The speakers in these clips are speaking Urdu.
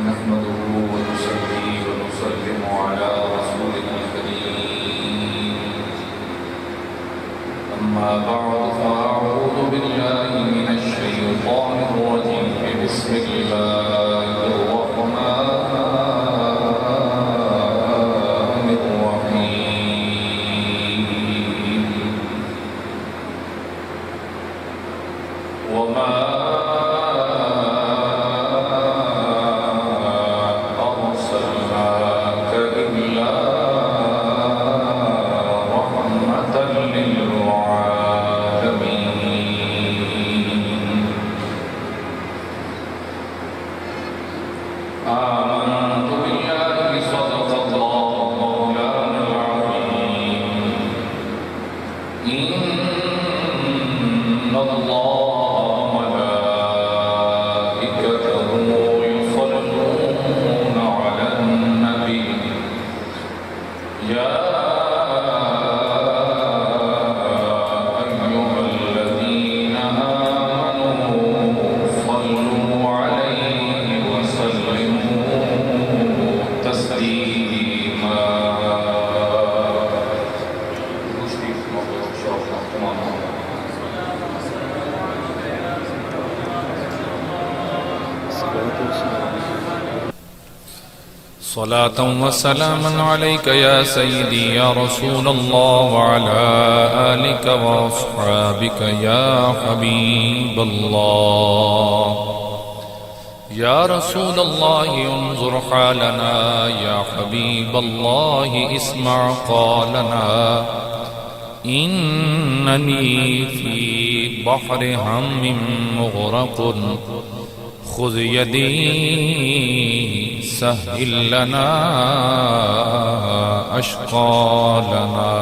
نحمده ونصلي ونسلم على رسوله الكريم أما بعد فأعوذ بالله من الشيطان الرجيم بسم الله الرحمن الرحيم وما أرسلناك إلا رحمة للعالمين آمنت بالله صدق الله مولانا العظيم إن الله صلاة وسلاما عليك يا سيدي يا رسول الله وعلى آلك وأصحابك يا حبيب الله يا رسول الله انظر حالنا يا حبيب الله اسمع قالنا إنني في بحر هم مغرق خذ يدي سهل لنا أشقالنا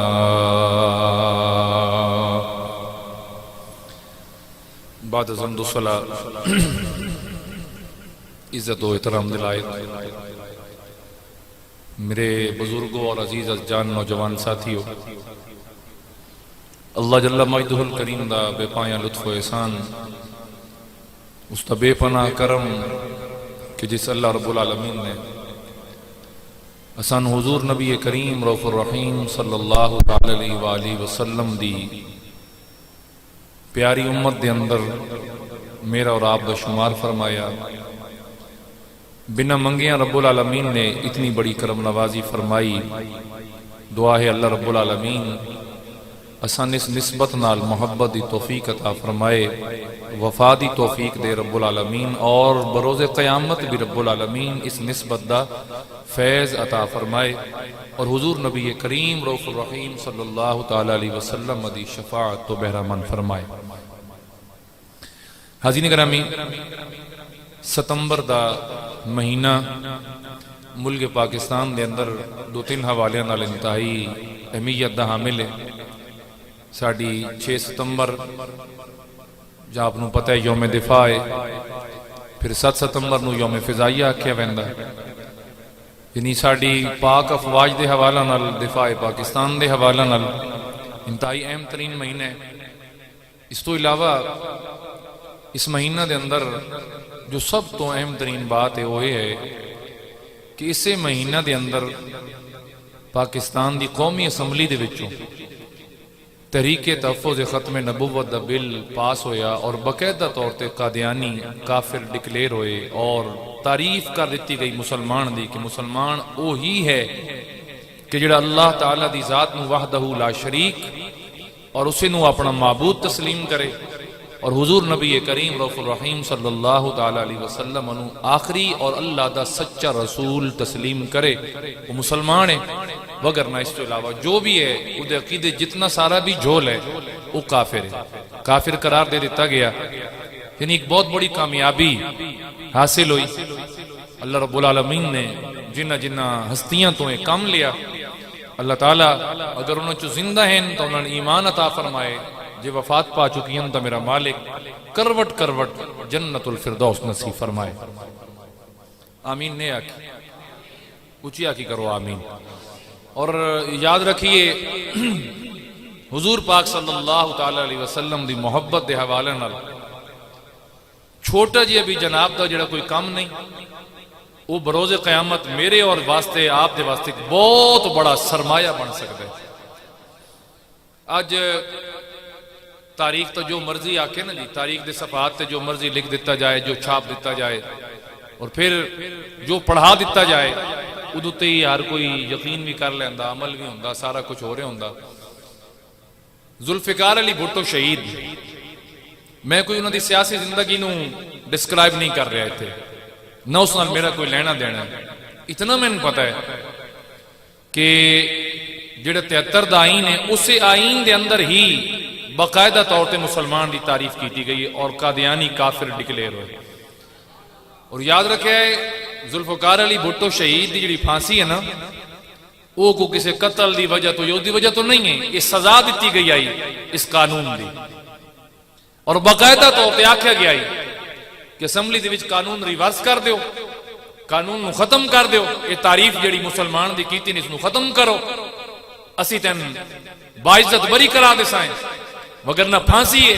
بعد زند صلاة عزت و احترام دلائے میرے بزرگوں اور عزیز جان نوجوان ساتھیوں، اللہ جل مجدہ الکریم دا بے پایاں لطف و احسان، اس دا بے پناہ کرم کہ جس اللہ رب العالمین نے اسان حضور نبی کریم رؤوف الرحیم صلی اللہ علیہ وآلہ وسلم دی پیاری امت دے اندر میرا اور آپ دا شمار فرمایا، بنا منگیاں رب العالمین نے اتنی بڑی کرم نوازی فرمائی۔ دعا ہے اللہ رب العالمین اسان اس نسبت نال محبت دی توفیق عطا فرمائے، وفا دی توفیق دے رب العالمین، اور بروز قیامت بھی رب العالمین اس نسبت دا فیض عطا فرمائے، اور حضور نبی کریم رؤوف الرحیم صلی اللہ تعالی علیہ وسلم دی شفاعت تو بہرامند فرمائے۔ حاضرین گرامی، ستمبر دا مہینہ ملک پاکستان دے اندر دو تین حوالے نال انتہائی اہمیت دا حامل ہے۔ ساڑی 6 ستمبر جہاں آپ نو پتہ ہے یوم دفاع ہے، پھر 7 ستمبر نو یوم فضائیہ آکھیا ویندا، یعنی ساڑی پاک افواج دے حوالہ نال، دفاع پاکستان دے حوالہ نال انتہائی اہم ترین مہینہ ہے۔ اس تو علاوہ اس مہینہ دے اندر جو سب تو اہم ترین بات ہے وہ یہ ہے کہ اسے مہینہ دے اندر پاکستان دی قومی اسمبلی دے وچوں تحریک تحفظ ختم نبوت دا بل پاس ہویا، اور باقاعدہ طور تے قادیانی کافر ڈکلیئر ہوئے، اور تعریف کر دیتی گئی مسلمان دی کہ مسلمان وہی ہے کہ جڑا اللہ تعالیٰ دی ذات نو وحدہ لا شریک اور اسے نو اپنا معبود تسلیم کرے، اور حضور نبی کریم رؤوف الرحیم صلی اللہ تعالی علیہ وسلم انو آخری اور اللہ دا سچا رسول تسلیم کرے، وہ مسلمان ہے۔ وگرنہ اس تو علاوہ جو بھی ہے وہ عقیدے جتنا سارا بھی جھول ہے وہ کافر ہے، کافر قرار دے دیتا گیا۔ یعنی ایک بہت بڑی کامیابی حاصل ہوئی۔ اللہ رب العالمین نے جنہ جنہ ہستیاں تو ایک کام لیا، اللہ تعالیٰ اگر انہوں چو زندہ ہیں تو انہوں نے ایمان عطا فرمائے، جے وفات پا چکی ہیں تو میرا مالک کروٹ کروٹ جنت الفردوس نصیب فرمائے۔ آمین نے آکی، اچھی آکی کرو آمین۔ اور یاد رکھیے حضور پاک صلی اللہ تعالی علیہ وسلم دی محبت دے حوالے نال چھوٹا جی ابھی جناب دا جڑا کوئی کام نہیں، وہ بروز قیامت میرے اور واسطے آپ دے واسطے ایک بہت بڑا سرمایہ بن سکتا ہے۔ اج تاریخ تو جو مرضی آکے نا جی، تاریخ دے صفحات تے جو مرضی لکھ دیتا جائے، جو چھاپ دیتا جائے اور پھر جو پڑھا دیتا جائے، ادو تے ہی ہر کوئی یقین بھی کر لیندا، عمل بھی ہوندا، سارا کچھ ہو رہا ہوندا۔ ذوالفقار علی بھٹو شہید، میں کوئی انہوں دی سیاسی زندگی نو ڈسکرائب نہیں کر رہا تھے، نہ اس نال میرا کوئی لینا دینا ہے۔ اتنا میں نے پتا ہے کہ جڑا 73 دا آئین ہے، اسے آئین دے اندر ہی باقاعدہ طور تے مسلمان دی تعریف کی گئی اور قادیانی کافر ڈکلیئر ہوئے۔ اور یاد رکھے ذوالفقار علی بھٹو شہید دی جڑی پھانسی ہے نا، وہ کو کسی قتل دی وجہ تو یہ دی وجہ تو نہیں ہے، یہ سزا دیتی گئی آئی اس قانون دی، اور باقاعدہ طور تے آکھیا گیا کہ اسمبلی دے وچ قانون ریورس کر دیو، قانون نو ختم کر دیو، یہ تعریف جڑی مسلمان دی کیتی نے اس نو ختم کرو، اسی تین باعزت بری کرا دے سائیں، وگرنہ پھانسی ہے۔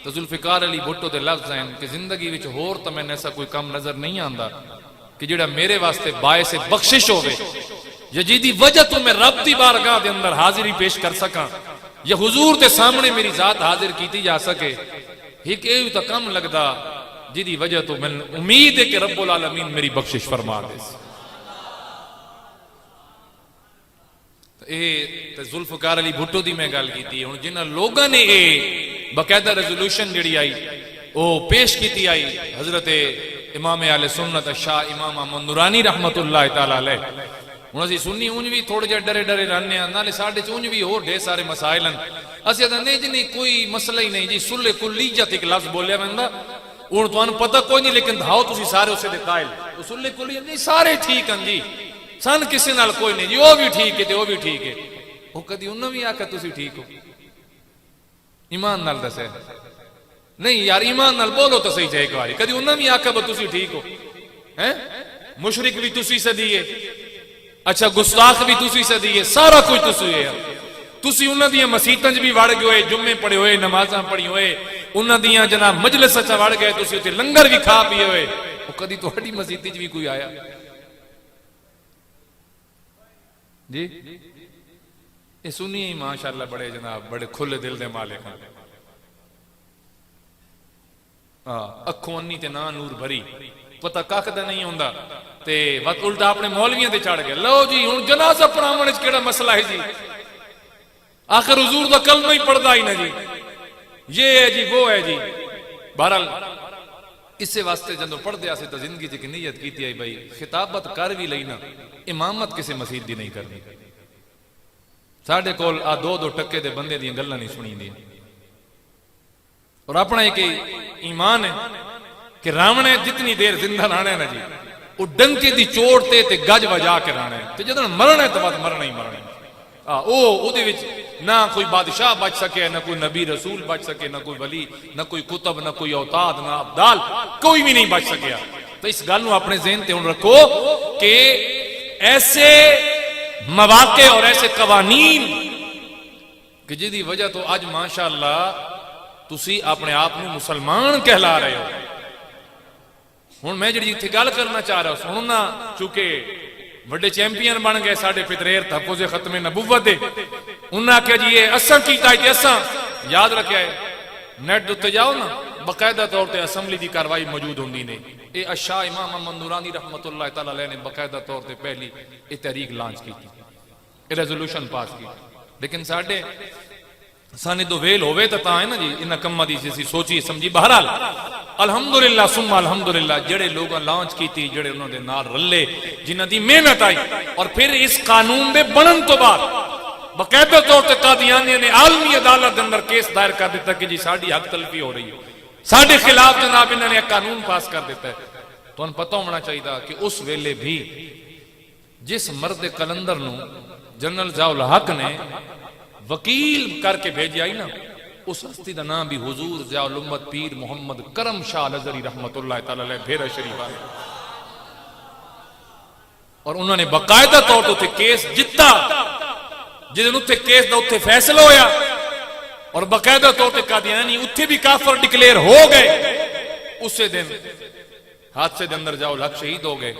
تو ذوالفقار علی بھٹو دے لفظ ہیں کہ زندگی وچ ہور تو میں نے ایسا کوئی کم نظر نہیں آندا کہ جڑا میرے واسطے باعث بخشش ہوئے، یا جیدی وجہ تو میں رب دی بارگاہ دے اندر حاضری پیش کر سکاں، یا حضور دے سامنے میری ذات حاضر کیتی جا سکے، ایک ایو تا کم لگدا جیدی وجہ تو میں امید ہے کہ رب العالمین میری بخشش فرما دے۔ ذوالفقار علی بھٹو دی میں گل کیتی ہے، جنہ لوگوں نے باقاعدہ ریزولوشن جڑی آئی وہ پیش کیتی آئی، حضرت امام اہل سنت شاہ امام احمد نورانی رحمت اللہ تعالی علیہ، ہن اسی سنی اونج بھی تھوڑے جے ڈرے ڈرے رہنے ہیں، نالے ساڈے چ بھی ہور ڈھیر سارے مسائل ہیں، اسی ادھا نہیں جی نہیں کوئی مسئلہ ہی نہیں جی، صلح کلیت ایک لفظ بولیا بندہ ہن تانوں پتہ کوئی نہیں، لیکن دھاؤ تسی سارے اسے دے قائل، صلح کلیت نہیں سارے ٹھیک ہیں جی، سن کسی نال کوئی نہیں جی، وہ بھی ٹھیک ہے تے وہ بھی ٹھیک ہے، وہ کدی انہوں بھی آکھا تسی ٹھیک ہو؟ ایمان نال دسے نہیں یار، ایمان نال بولو تو صحیح ایک باری، کدی انہوں بھی آکھا تسی ٹھیک ہو؟ مشرک بھی تسی سے دیئے، اچھا گستاخ بھی تسی سے دیئے، سارا کچھ تسی ہے، تسی انہوں دیاں مسیتاں بھی وڑ گئے ہوئے، جمعے پڑھے ہوئے، نمازاں پڑھی ہوئے، انہوں دیاں جناب مجلس اچھا وڑ گئے، تسی اتنے لنگر بھی کھا پیے ہوئے، وہ کدی تو ہڈی مسیتی بھی کوئی آیا جی؟ یہ سنیے ہی ماشاءاللہ بڑے جناب بڑے کھلے دل دے مالک ہیں، اکھوں انی تے نا نور بھری، پتہ کاکدہ نہیں ہوندا تے وقت الٹا اپنے مولویاں تے چڑھ گئے، لو جی ہن جنازہ پڑھاون وچ کیڑا مسئلہ ہے جی، آخر حضور دا کلمہ ہی پڑھدا ہی نہ جی، یہ ہے جی وہ ہے جی۔ بہرحال اس واسطے جدوں پڑھدے آسے تے زندگی چ نیت کیتی آئی بھائی خطابت کر بھی لئی نا، امامت کسی مسجد دی نہیں کرنی، ساڈے کول آ دو دو ٹکے دے بندے دیاں گلاں نہیں سنی دی، اور اپنا ایک ایمان ہے کہ راونے جتنی دیر زندہ رہنا ہے نا جی، وہ ڈنکے دی چوٹ تے گج وجا کے رہنا ہے، تے جدوں مرنا ہے تو بعد مرنا ہی مرنا ہے، او دے وچ نہ کوئی بادشاہ بچ سکے، نہ کوئی نبی رسول بچ سکے، نہ کوئی ولی، نہ کوئی کتب، نہ کوئی اوتاد، نہ ابدال، کوئی بھی نہیں بچ سکیا۔ تو اس گل نو اپنے ذہن تے ہن رکھو کہ ایسے مواقع اور ایسے قوانین کہ جدی وجہ تو آج ماشاءاللہ تسی اپنے آپ نو مسلمان کہلا رہے ہو۔ ہن میں جڑی اتھے گل کرنا چاہ رہا ہوں، نہ چونکہ بڑے چیمپئن بن گئے ساڈے فطریر تحفظ ختم نبوت دے، انہاں کہا جی یہ اساں کیتا ہے، اساں یاد رکھیا ہے، نیٹ دے جاؤ نا باقاعدہ طور تے اسمبلی دی کاروائی موجود ہوندی نے، اے اشاہ امام احمد نورانی رحمت اللہ تعالی علیہ نے باقاعدہ طور تے پہلی یہ تحریک لانچ کی تھی، یہ ریزولوشن پاس کی، لیکن ساڈے سانے دو ویل ہوئے تا ہے نا جی انہاں کماں دی سی سوچی سمجھی۔ بہرحال الحمدللہ ثم الحمدللہ جڑے لوگاں لانچ کیتی، جڑے انہوں نے نال رلے، جنہاں دی محنت آئی، اور پھر اس قانون دے بنن تو بعد باقاعدہ طور تے قادیانیوں نے عالمی عدالت اندر کیس دائر کر دیتا کہ جی ساڈی حق تلفی ہو رہی ہے، ساڈے خلاف جناب انہوں نے ایک قانون پاس کر دیتا ہے۔ تو ان پتہ ہونا چاہیے کہ اس ویلے بھی جس مرد قلندر نو جنرل ضیاء الحق نے وکیل کر کے بھیجی آئی نا، اس ہستی دا نام بھی حضور ضیاء الامت پیر محمد کرم شاہ لزری رحمت اللہ تعالی علیہ بھیرا شریف آئے، اور انہوں نے باقاعدہ طور تے کیس جتا، جدن اتھے کیس دا اتھے فیصلہ ہویا، اور باقاعدہ طور تے قادیانی اتھے بھی کافر ڈکلیئر ہو گئے۔ اسے دن حادثے دے اندر ضیاء الحق شہید ہو گئے.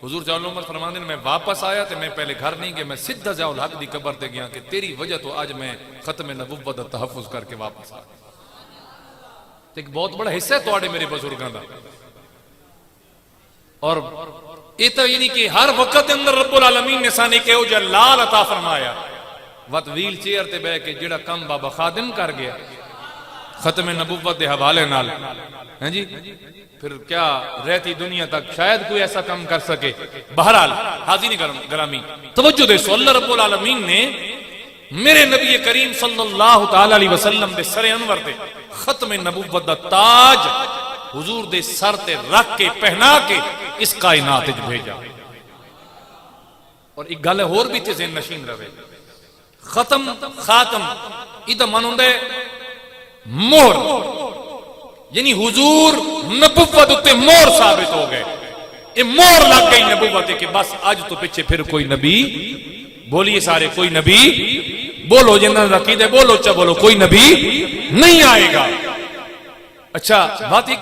حضور صلی اللہ علیہ وسلم فرماندے نے میں واپس آیا تے میں پہلے گھر نہیں گیا, میں سیدھا ضیاء الحق دی قبر تے گیا کہ تیری وجہ تو اج میں ختم نبوت دا تحفظ کر کے واپس آ گیا. ایک بہت بڑا حصہ ہے تواڈے میرے بزرگاں دا. اور یہ تو یہ نہیں کہ ہر وقت دے اندر رب العالمین نے سانے کہ او جلال عطا فرمایا وقت ویل چیئر تے بیٹھ کے جڑا کم بابا خادم کر گیا ختم نبوت دے حوالے نال, ہیں جی, پھر کیا رہتی دنیا تک شاید کوئی ایسا کم کر سکے. بہرحال حاضرین گرامی توجہ دے سو, اللہ رب العالمین نے میرے نبی کریم صلی اللہ تعالی علیہ وسلم دے سر انور دے ختم نبوت دا تاج حضور دے سر تے رکھ کے پہنا کے اس کائنات وچ بھیجا. اور ایک گل اور بھی تے ذہن نشین رہے, ختم خاتم ادھا من ہوندے مہر, یعنی حضور نبوت تے مہر ثابت ہو گئے. یہ مہر لگ گئی نبوت کہ بس آج تو پیچھے پھر کوئی نبی, بولیے سارے کوئی نبی, بولو جنہاں عقیدے بولو چا بولو, کوئی نبی نہیں آئے گا. اچھا بات ایک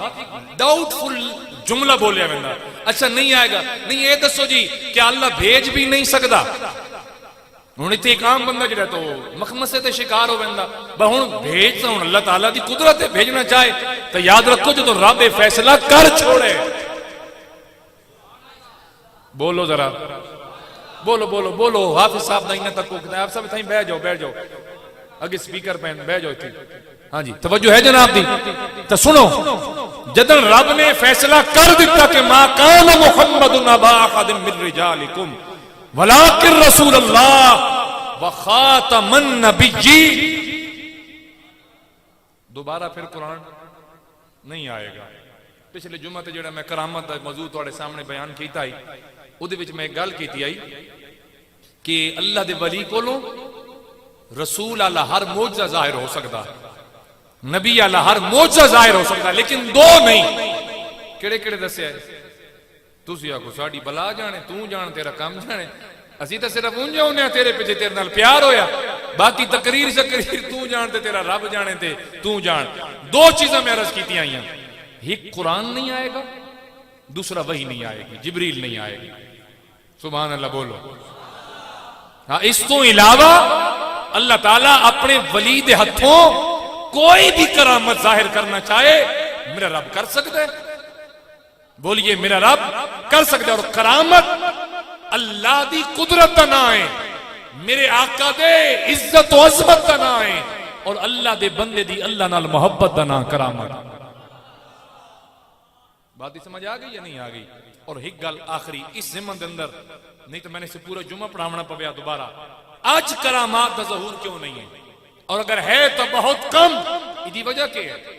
ڈاؤٹ فل جملہ بولیا بندہ, اچھا نہیں آئے گا, نہیں یہ دسو جی کیا اللہ بھیج بھی نہیں سکتا؟ ہوں اتنے ایک عام بندہ جڑا تو مخمسے تے شکار ہو بندہ ہوں بھیج تو ہوں اللہ تعالیٰ دی قدرت بھیجنا چاہے تو یاد رکھو جو تو رب فیصلہ کر چھوڑے. بولو ذرا, بولو بولو بولو. حافظ صاحب دا انہیں تک کوکتا ہے, آپ سب تھائیں بیٹھ جاؤ بیٹھ جاؤ اگے سپیکر پہن بیٹھ جاؤ. ہاں جی توجہ ہے جناب دی تو سنو, جدن رب نے فیصلہ کر دیتا کہ ما کان محمد ابا احد من رجالکم ولکن رسول اللہ وخاتم النبیین, دوبارہ پھر قرآن نہیں آئے گا. پچھلے جمعہ تے جڑا میں کرامت دا موضوع تواڈے سامنے بیان کیتا ہی اودے وچ میں گل کیتی آئی کہ اللہ دے ولی کولوں رسول اللہ ہر معجزہ ظاہر ہو سکتا, نبی اللہ ہر معجزہ ظاہر ہو سکتا, لیکن دو نہیں. کیڑے کیڑے دسیا ہے؟ تسی آکھو ساڈی بلا جانے, تو جان تیرا کام جانے, اسی تے صرف اونجا ہونے تیرے پیچھے تیرے نال پیار ہویا, باقی تقریر شکریر تو جان تے تیرا رب جانے تے تو جان. دو چیزاں میں عرض کیتی آئیاں, ایک قرآن نہیں آئے گا, دوسرا وحی نہیں آئے گی, جبریل نہیں آئے گی. سبحان اللہ بولو. ہاں اس تو علاوہ اللہ تعالیٰ اپنے ولی دے ہتھوں کوئی بھی کرامت ظاہر کرنا چاہے میرا رب کر سکتا ہے. بولیے میرا رب کر سکتا ہے. اور کرامت اللہ دی قدرت نہ آئے, میرے آقا دے عزت و عظمت نہ آئے, اور اللہ دے بندے دی اللہ نال محبت نہ کرامت. بات سمجھ آ گئی یا نہیں آ گئی؟ اور ایک گل آخری اس ضمن دے اندر, نہیں تو میں نے اسے پورا جمعہ پڑھاونا پویا دوبارہ, آج کرامات دا ظہور کیوں نہیں ہے, اور اگر ہے تو بہت کم. یہ وجہ کیا ہے؟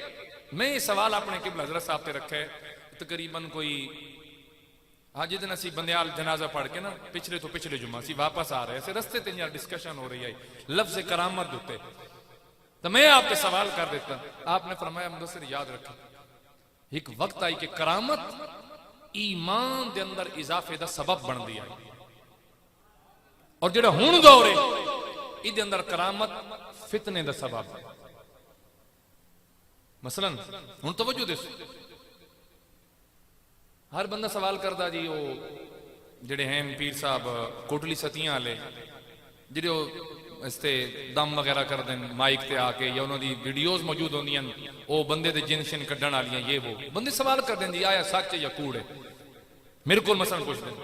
میں یہ سوال اپنے قبلہ حضرت صاحب تے رکھا ہے تقریباً کوئی ہاں جدن اسی بندیال جنازہ پڑھ کے نا پچھلے تو پچھلے جمعہ سی واپس آ رہے ایسے رستے تے یہاں ڈسکشن ہو رہی ہے لفظ کرامت دوتے, تو میں آپ کے سوال کر دیتا. آپ نے فرمایا مدثر یاد رکھیں ایک وقت آئی کہ کرامت ایمان دے اندر اضافے دا سبب بن دیا, اور جڑا ہون دور ہے ادھے اندر کرامت فتنے دا سبب. مثلا ہون توجہ دے, ہر بندہ سوال کردا جی وہ جڑے ہیں پیر صاحب کوٹلی ستیاں والے جڑے اس تے دم وغیرہ کر دیں مائک تے آ کے, یا انہوں دی ویڈیوز موجود ہوندیاں او بندے دے جن شن کڈن والیاں, یہ وہ بندے سوال کر دیں جی آیا سچ یا کوڑ ہے, میرے کو مثلا پوچھ دیں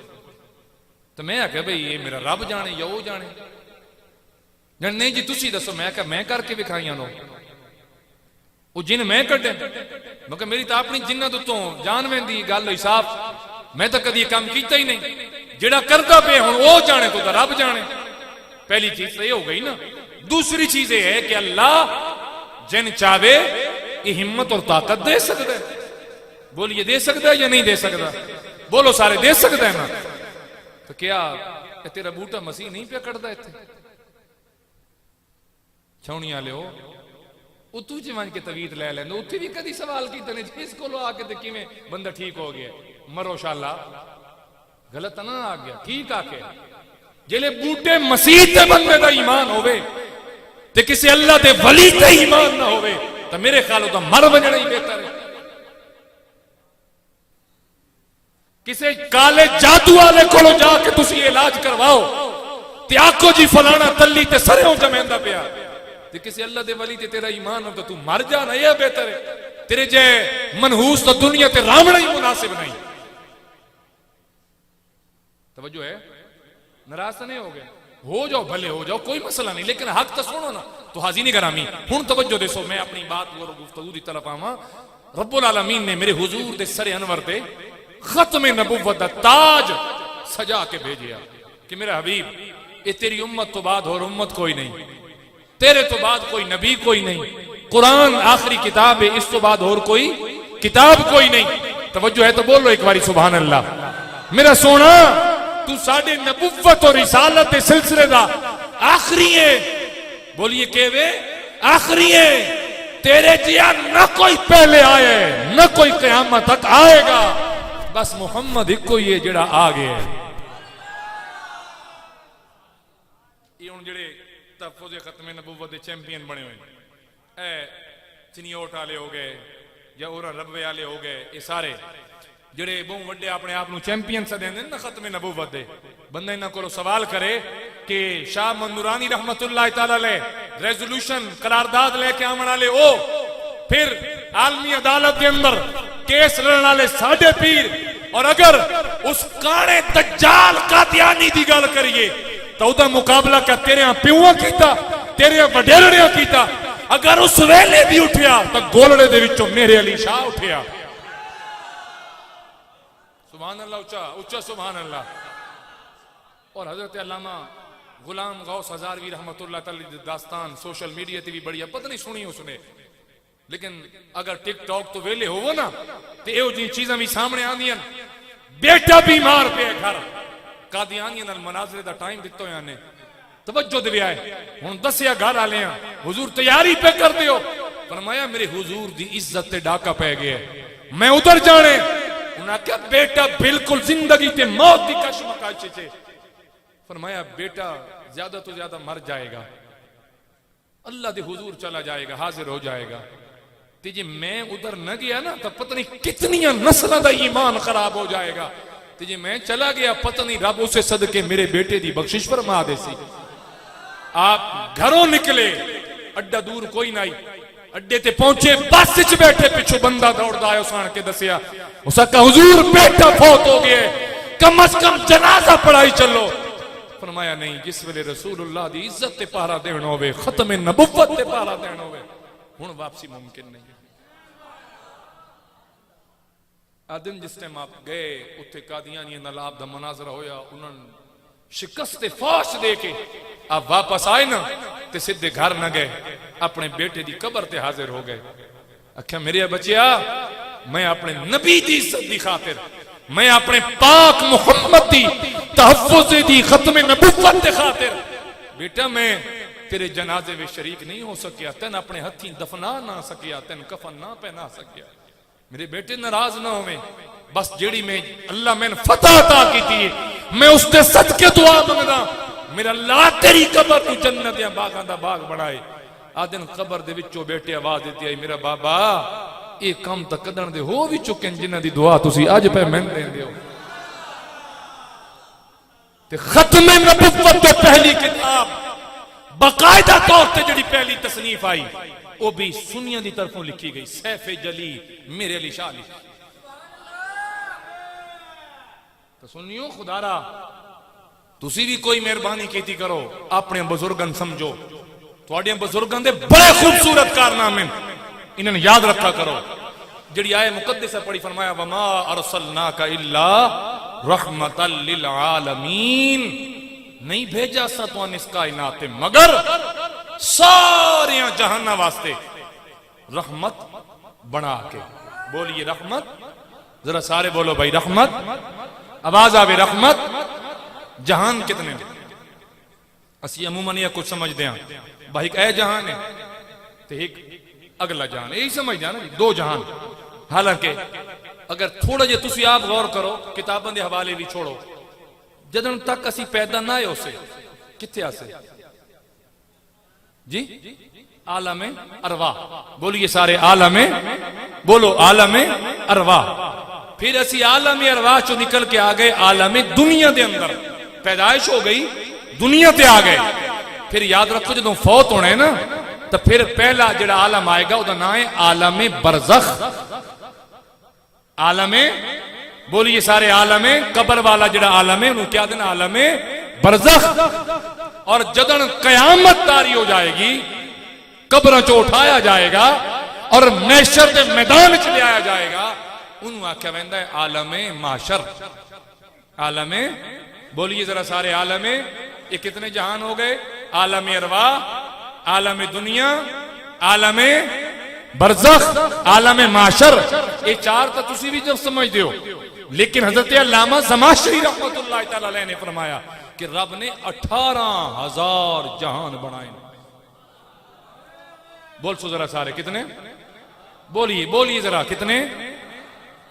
تو میں آکھیا بھئی یہ میرا رب جانے یا وہ جانے, نہیں جی تسی دسو. میں کہا میں کر کے دکھائیاں نو وہ جن میں کڈے, میں کہا میری تو اپنی جنہ تو جان ویندی گل ہوئی صاف, میں تو کدی کام کیتا ہی نہیں, جڑا کردا پے ہن وہ جانے تو رب جانے. پہلی چیز تو یہ ہو گئی نا. دوسری چیز یہ ہے کہ اللہ جن چاہے یہ ہمت اور طاقت دے سکتا ہے. بولیے دے سکتا ہے یا نہیں دے سکتا؟ بولو سارے دے سکتا ہے نا. تو کیا تیرا بوٹا مسیح نہیں پہ کٹدا ایتھے چھونیاں لے ہو اتو جی مان کے تویت لے لیندے, اتھی بھی کدی سوال کیتا نہیں جس کو لو آ کے تے کیویں بندہ ٹھیک ہو گیا مرو شاءاللہ غلط نہ آ گیا ٹھیک آ کے جلے بوٹے مسیح تے بندے دا ایمان ہوئے تے کسی اللہ دے ولی تے ایمان نہ ہوئے تو میرے خیال ہوتا مر بجنا ہی بہتر ہے. کسی کالے جادو والے کولو جا کے تسی علاج کرواؤ تے آکو جی فلانا تلی تے سروں جمیندا پیا تے کسی اللہ دے ولی تے تیرا ایمان ہو تو تو مر جانا یہ بہتر ہے. تیرے جے منحوس تو دنیا تے رامنا ہی مناسب نہیں. توجہ ہے؟ ناراض نہیں ہو گئے؟ ہو جاؤ بھلے ہو جاؤ کوئی مسئلہ نہیں لیکن حق تو سنو نا. تو حاضرین گرامی ہن توجہ دیسو میں اپنی بات اور گفتگو دی طرف آواں. رب العالمین نے میرے حضور دے سر انور تے ختم نبوت دا تاج سجا کے بھیجیا کہ میرا حبیب یہ تیری امت تو بعد اور امت کوئی نہیں, تیرے تو بعد کوئی نبی کوئی نہیں, قرآن آخری کتاب ہے, اس تو بعد اور کوئی کتاب کوئی نہیں. توجہ ہے تو بولو ایک باری سبحان اللہ. میرا سونا تو ساڑھے نبوت اور رسالت سلسلے دا آخری ہے. بولیے کہ وے آخری ہے. تیرے جیا نہ کوئی پہلے آئے نہ کوئی قیامت تک آئے گا, بس محمد ایک کوئی ہے جڑا آگے ہے. یہ ان جڑے تحفظ ختم نبوت دے چیمپئن بنے ہوئے اے چنیوٹ والے ہو گئے یا اور ربوے والے ہو گئے, یہ سارے جڑے بہت وڈے اپنے آپ نو چیمپئن سدے نا ختم نبوت دے. بندہ انہاں کو سوال کرے کہ شاہ منورانی رحمت اللہ تعالی علیہ ریزولوشن قرارداد لے کے آمن والے او, پھر عالمی عدالت کے اندر کیس لڑن والے ساڈے پیر, اور اگر اس کانے دجال قادیانی دی گل کریے تو دا مقابلہ کیا تیرے ہاں پیوہاں کیتا, تیرے ہاں وڈیرڑیاں کیتا. اگر اس ویلے بھی اٹھیا تو گولڑے دے وچوں میرے علی شاہ اٹھیا. سبحان اللہ, اچھا اچھا سبحان اللہ. اور حضرت علامہ غلام غوث ہزاروی رحمت اللہ تعالی داستان سوشل میڈیا تے بھی بڑی پتہ نہیں سنی اس نے, لیکن اگر ٹک ٹاک تو ویلے ہوو نا تے ایو جی چیزاں بھی سامنے آندیاں. بیٹا بیمار پہ گھر قادیانیاں نال مناظرے دا ٹائم دتو یا نے توجہ دے آئے ہن دسیا گھر والے ہیں حضور تیاری پہ کر دیو. فرمایا میرے حضور دی عزت تے ڈاکا پہ گیا میں ادھر جانے. انہاں کہا بیٹا بالکل زندگی تے موت دی کشمکش چے. فرمایا بیٹا زیادہ تو زیادہ مر جائے گا, اللہ دے حضور چلا جائے گا, حاضر ہو جائے گا. تے جی میں ادھر نہ گیا نا تو پتہ نہیں کتنی نسلوں دا ایمان خراب ہو جائے گا. تے جی میں چلا گیا پتہ نہیں رب اسے صدقے میرے بیٹے دی بخشش فرما دے سی. آپ گھروں نکلے اڈا دور کوئی نہ آئی, اڈے تے پہنچے بس وچ بیٹھے پچھو بندہ دوڑدا آیا اس آن کے دسیا اس کا حضور بیٹا فوت ہو گیا, کم از کم جنازہ پڑھائی چلو. فرمایا نہیں, جس ویلے رسول اللہ دی عزت تے پہرا دینا ہوئے, ختم نبوت تے پہرا دینا ہوئے, ہن واپسی ممکن نہیں ہے. آدم جس ٹائم آپ گئے اتھے قادیانیاں نال آپ دا مناظرہ ہویا, انہوں نے شکست فوش دے کے آپ واپس آئے نا تے سدھے گھر نہ گئے, اپنے بیٹے دی قبر تے حاضر ہو گئے. اکھیا میرے بچیا میں اپنے نبی دی عزت دی خاطر, میں اپنے پاک محمد دی تحفظ دی ختم نبوت دی خاطر بیٹا میں تیرے جنازے میں شریک نہیں ہو سکیا, تین اپنے ہتھیں دفنا نہ سکیا, تین کفن نہ پہنا سکیا. میرے بیٹے ناراض نہ ہوئے, بس جیڑی میں اللہ میں فتح عطا کی تھی میں اس کے صدقے دعا منگدا میرا اللہ تیری قبر تو جنت یا باغاں دا باغ بنائے. آدن قبر دے وچوں بیٹے آواز دیتی آئی میرا بابا یہ کام تا کدن دے ہو بھی چکے جنہ دی دعا تسی آج پہ میں دیں دیو. تے ختم نبوت تے پہلی کتاب باقاعدہ طور تے جڑی پہلی تصنیف آئی وہ بھی سنیاں دی طرفوں لکھی گئی, سیف جلی میرے علی شاہ لکھی. تو سنیوں خدا را تسی بھی کوئی مہربانی کیتی کرو, اپنے بزرگن سمجھو, تواڈے بزرگاں دے بڑے خوبصورت کارنامے انہاں نے یاد رکھا کرو. جڑی آیت مقدسہ پڑھی فرمایا وما ارسلناک الا رحمتا للعالمین, نہیں بھیجا سا تو ان اس کائنات مگر سارے جہانہ واسطے رحمت بنا کے. بولیے رحمت, ذرا سارے بولو بھائی رحمت, آواز آوے رحمت. جہان کتنے اسی عموماً یہ کچھ سمجھ دیں بھائی اے جہان ہے تو ایک اگلا جہان, یہی سمجھ دیں نا دو جہان. حالانکہ اگر تھوڑا جے تسی آپ غور کرو کتاباں دے حوالے بھی چھوڑو, جدن تک اسی پیدا نہ ہو سے کتھے آسے جی عالم ارواح. بولیے سارے عالم, بولو عالم ارواح. پھر اسی عالم ارواح چو نکل کے آ گئے عالم دنیا دے اندر، پیدائش ہو گئی دنیا تے آ گئے. پھر یاد رکھو جدوں فوت ہونا ہے نا تو پھر پہلا جڑا عالم آئے گا وہ نام ہے عالم برزخ. عالم بولیے سارے عالم قبر والا جڑا عالم ہے انہوں کیا دینا عالم برزخ. اور جدن قیامت تاری ہو جائے گی قبروں چو اٹھایا جائے گا اور محشر کے میدان چ لے آیا جائے گا انہوں آکھا ویندا ہے عالم معاشر. عالم بولیے ذرا سارے عالم یہ کتنے جہان ہو گئے؟ عالم ارواح، عالم دنیا، عالم برزخ، عالم معاشر. یہ چار تو تسی بھی جب سمجھ دیو. لیکن حضرت علامہ زمخشری رحمت اللہ تعالی علیہ نے فرمایا کہ رب نے 18,000 جہان بنائے. بول سو ذرا سارے کتنے؟ بولیے ذرا کتنے؟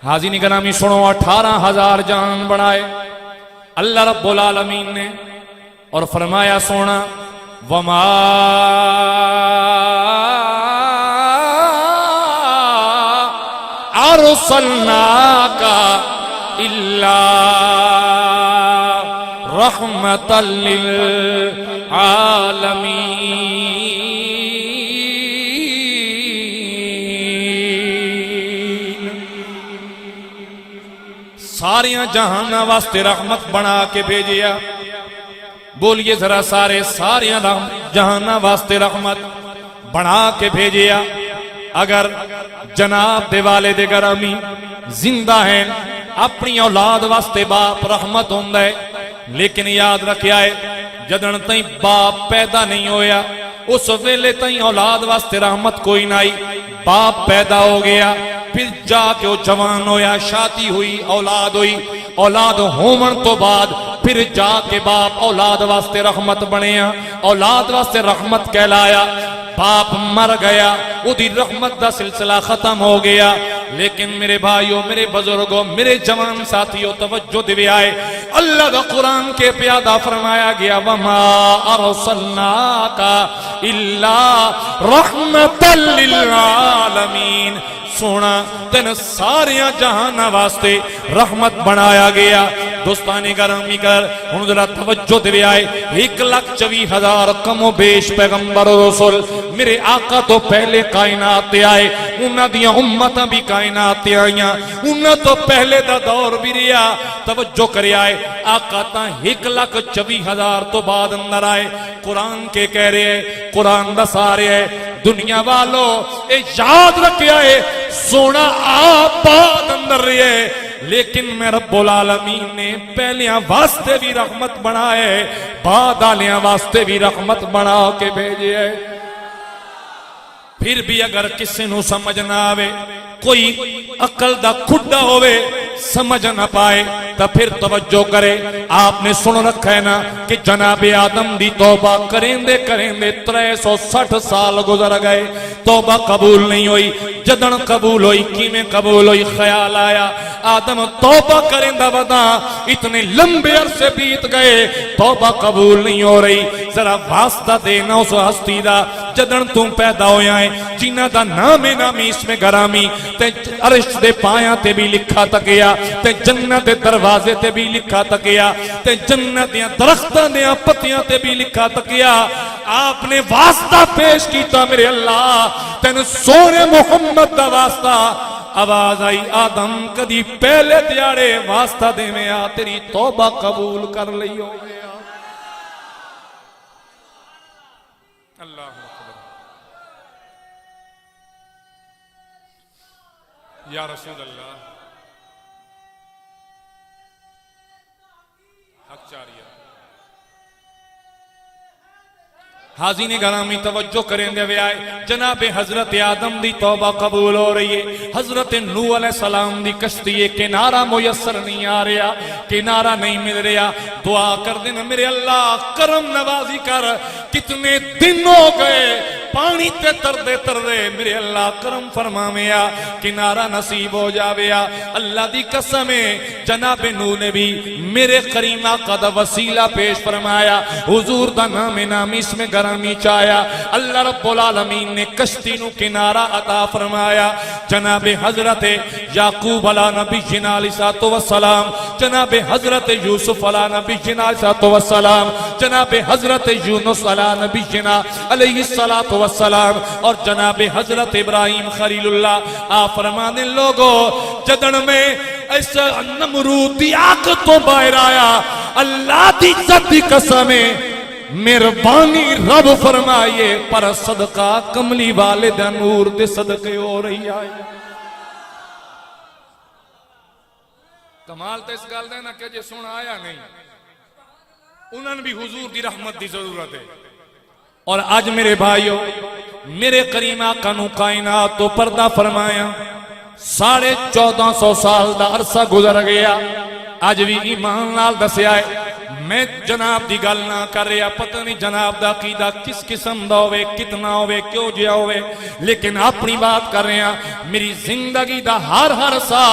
حاضرین گرامی سنو 18,000 جہان بنائے اللہ رب العالمین نے. اور فرمایا سونا وما ارسلناک الا رحمۃ للعالمین. ساریاں جہان واسطے رحمت بنا کے بھیجیا. بولیے ذرا سارے ساریاں جہان واسطے رحمت بنا کے بھیجیا. اگر جناب دے والد گرامی زندہ ہیں اپنی اولاد واسطے باپ رحمت ہوندہ ہے، لیکن یاد رکھیا ہے جدن تائیں باپ پیدا نہیں ہویا اس ویلے تائیں اولاد واسطے رحمت کوئی نہیں. باپ پیدا ہو گیا پھر جا کے وہ جوان ہویا، شادی ہوئی، اولاد ہوئی، اولاد ہومن تو بعد پھر جا کے باپ اولاد واسطے رحمت بنیا، اولاد واسطے رحمت کہلایا. باپ مر گیا ادھی رحمت دا سلسلہ ختم ہو گیا. لیکن میرے بھائیوں، میرے بزرگوں، میرے جوان ساتھیوں توجہ دے آئے. اللہ دا قرآن کے پیادہ فرمایا گیا وما ارسلناک الا رحمۃ للعالمین. سونا تین ساریاں جہان واسطے رحمت بنایا گیا. دوستانی گرامی کر ہن ذرا توجہ دے آئے. 1,24,000 کم و بیش پیغمبر و رسول میرے آقا تو پہلے کائنات تے آئے، انہاں دیاں امتاں بھی کائنات تے آئیاں، انہاں تو پہلے دا دور بھی رہا. توجہ کرے آئے آقا تاں 1,24,000 تو بعد اندر آئے. قرآن کے کہہ رہے ہیں، قرآن دا سارے ہے دنیا والو اے یاد رکھے آئے سونا آپ بعد اندر رہے. لیکن میں رب العالمین نے پہلیاں واسطے بھی رحمت بنائے، بعد آلیاں واسطے بھی رحمت بنا کے بھیجے ہے. پھر بھی اگر کسی نو سمجھ نہ آوے، کوئی عقل دا کھڈا ہوئے سمجھ نہ پائے تو پھر توجہ کرے. آپ نے سن رکھا ہے نا کہ جناب آدم دی توبہ کریں دے 360 سال گزر گئے، توبہ قبول نہیں ہوئی. جدن قبول ہوئی کیویں قبول ہوئی؟ خیال آیا آدم توبہ کریں دا ودا اتنے لمبے عرصے بیت گئے، توبہ قبول نہیں ہو رہی. ذرا واسطہ دینا اس ہستی دا جدن تم پیدا ہویا ہے جنہ دا نام نامی اس میں گرامی تے عرش دے پایاں تے بھی لکھا تکیا، تے جنت دے دروازے تے بھی لکھا تکیا، تے جنت دیاں درختاں دیاں پتیاں تے بھی لکھا تکیا. آپ نے واسطہ پیش کیتا میرے اللہ تین سونے محمد دا واسطہ. آواز آئی آدم کدی پہلے دیاڑے واسطہ دے میں آ تیری توبہ قبول کر لئیو. اللہ اکبر یا رسول اللہ حق چاریہ. حاضرین گرامی توجہ کریں دے وے آئے جناب حضرت آدم دی توبہ قبول ہو رہی ہے. حضرت نوح علیہ السلام دی کشتی ہے، کنارہ میسر نہیں آ رہا، کنارہ نہیں مل رہا. دعا کر دینا میرے اللہ کرم نوازی کر. کتنے دن ہو گئے پانی تے تردے تردے میرے اللہ کرم فرماویا کنارہ نصیب ہو جاویا اللہ دی قسم جناب نو نے بھی میرے کریم آقا دا وسیلہ پیش فرمایا حضور دا نام نامی اس میں گرامی چایا اللہ رب العالمین نے کشتی نو کنارہ عطا فرمایا جناب حضرت یعقوب علیہ نبی جنا علیہ السلام جناب حضرت یوسف علیہ نبی جنا علیہ السلام جناب حضرت یونس علیہ نبی جنا علیہ السلام اور جناب حضرت ابراہیم خلیل اللہ آپ فرمانے لوگوں جدن میں ایسا نمرود دی آگ تو باہر آیا اللہ دی عزت دی قسمیں مہربانی رب فرمائیے پر صدقہ کملی والد نور دے صدقے ہو رہی آئے کمال تے اس گل دینا کہ جے سن آیا نہیں انہوں نے بھی حضور دی رحمت دی ضرورت ہے اور آج میرے بھائیوں میرے کریم آقا نو کائنات تو پردہ فرمایا 1450 سال دا عرصہ گزر گیا آج بھی ایمان نال دسیا ہے میں جناب دی گل نہ کر رہا پتہ نہیں جناب دا عقیدہ کس قسم دا ہوئے کتنا ہوئے کیوں جیا ہوئے لیکن اپنی بات کر رہے ہیں میری زندگی دا ہر سا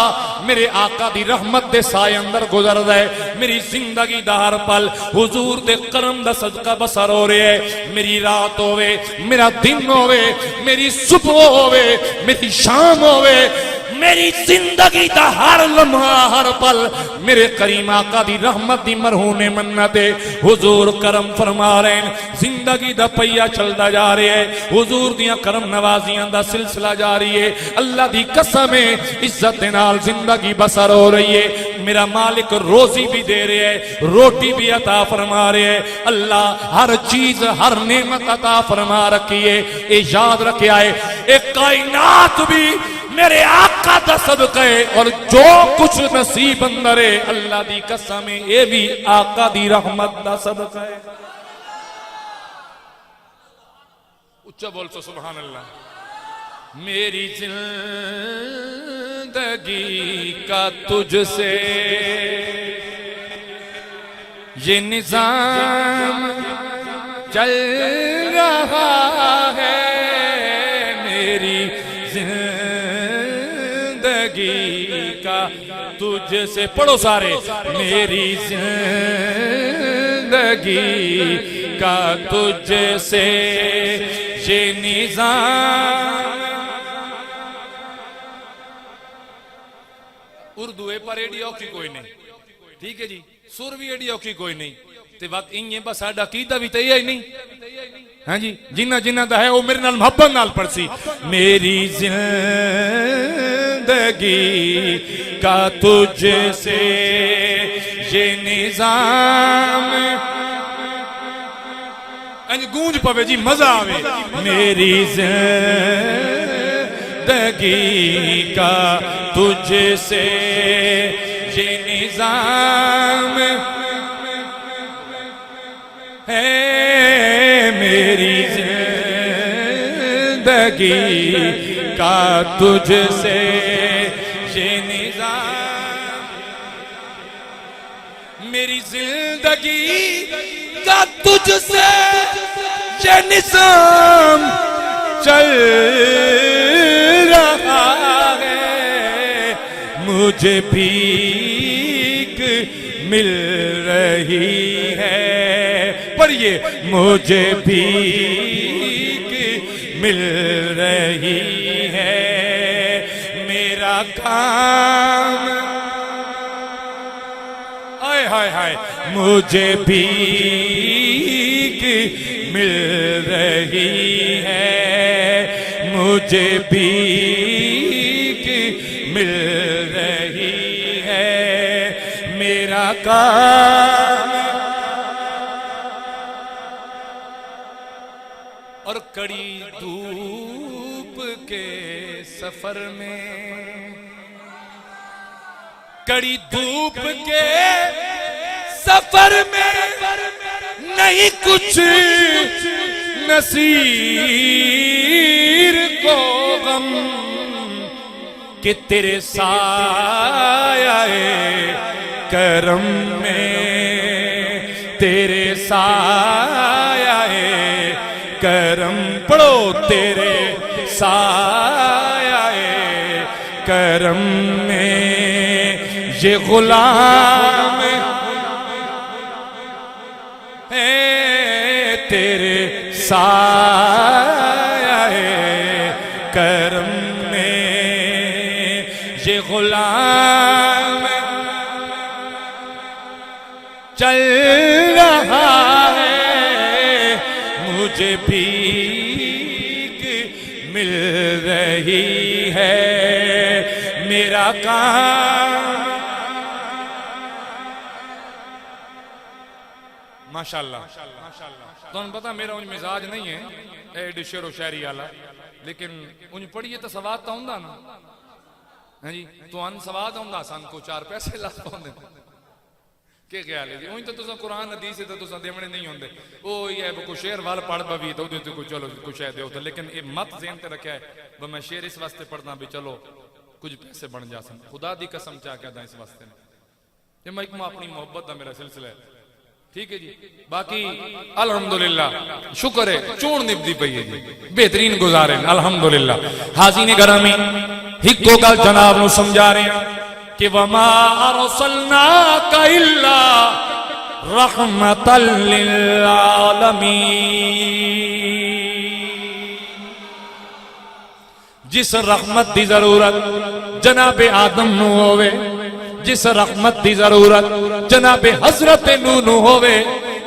میرے آقا دی رحمت دے سائے اندر گزر دے میری زندگی دا ہر پل حضور دے کرم دا صدقہ بسر ہو رہے ہے میری رات ہوئے میرا دن ہوئے میری صبح ہوئے میری شام ہوئے میری زندگی دا ہر لمحہ ہر پل میرے کریم آقا دی رحمت دی مرہون منت حضور کرم فرما رہے ہیں زندگی دا پہیا چلدا جا رہے ہے حضور دیاں کرم نوازیاں دا سلسلہ جاری ہے اللہ دی قسم عزت نال زندگی بسر ہو رہی ہے میرا مالک روزی بھی دے رہے ہے روٹی بھی عطا فرما رہے ہے اللہ ہر چیز ہر نعمت عطا فرما رکھی ہے اے یاد رکھے آئے ایک کائنات بھی میرے آقا دا صدقہ ہے اور جو کچھ نصیب اندر ہے اللہ دی قسم اے بھی آقا دی رحمت دا صدقہ ہے اچھا بول تو سبحان اللہ میری زندگی کا تجھ سے یہ نظام چل رہا ہے میری زندگی کا تجھ سے پڑھو سارے میری زندگی کا تجھ سے یہ نظام اردو ہے پر ایڈی اوکھی کوئی نہیں ٹھیک ہے جی سور بھی ایڈی اوکھی کوئی نہیں تے وقت انہیں بس آڈا کیتا بھی تیہ ہی نہیں ہاں جی جنہ جنہ دا ہے وہ میرے نال محبت نال پڑسی میری زندگی کا تجھ سے یہ نظام گونج پوے جی مزہ آوے میری زندگی کا تجھ سے یہ نظام ہے میری زندگی کا تجھ سے یہ نظام میری زندگی کا تجھ سے یہ نظام چل رہا ہے مجھے بھیک مل رہی ہے پڑھیے مجھے بھیک مل رہی ہے میرا کام ہائے ہائے ہائے مجھے بھیک مل رہی ہے مجھے بھیک مل رہی ہے میرا کام اور کڑی دھوپ کے سفر میں کڑی دھوپ کے سفر میں نہیں کچھ نصیر کو غم کہ تیرے سایہ کرم میں تیرے سایہ کرم پڑھو تیرے سایہ کرم میں یہ غلام ہے تیرے سایہ کرم میں یہ غلام چل رہا ہے مجھے بھیک مل رہی ہے میرا کام ماشاءاللہ تو ان پتا میرا انج مزاج نہیں ہے ایڈ شعر و شاعری آلہ لیکن انج پڑھیے تو سواد تا ہوں نا جی تو ان سواد ہوں سان کو 4 پیسے لا پاؤں کہ خیال ہے جی انج تو تسا قرآن حدیث ہے تو تسا دیونے نہیں ہوندے او یہ کوئی شعر وال پڑھ بوی تو دے کوئی چلو کچھ ہے دیو لیکن یہ مت ذہن تے رکھا ہے وہ میں شعر اس واسطے پڑھنا بھی چلو کچھ پیسے بن جا سن خدا دی قسم چاہ کہہ دا اس واسطے یہ میں اپنی محبت دا میرا سلسلہ ہے ٹھیک ہے جی باقی الحمدللہ شکر ہے چون نبدی پئی ہے جی بہترین گزارے الحمدللہ حاضرین گرامی ہکو گل جناب نو سمجھا رہے ہیں کہ وما ارسلناک الا رحمتا للعالمین جس رحمت دی ضرورت جناب آدم نو ہوئے جس رحمت دی ضرورت جناب حضرت نو ہوئے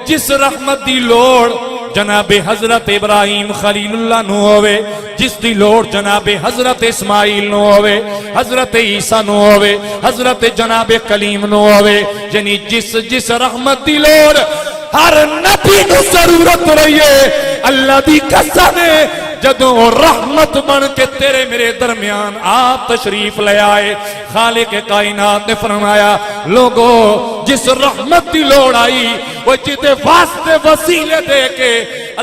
جس رحمت دی لوڑ جناب حضرت ابراہیم خلیل اللہ نو ہوئے جس دی لوڑ جناب حضرت اسماعیل نو ہوئے حضرت عیسیٰ نو ہوئے حضرت جناب کلیم نو ہوئے یعنی جس رحمت دی لوڑ ہر نبی نو ضرورت رہی ہے اللہ دی قسم ہے جدوں رحمت بن کے تیرے میرے درمیان آپ تشریف لے آئے خالق کائنات نے فرمایا لوگو جس رحمت دی لوڑ آئی وہ جتے واسطے وسیلے دے کے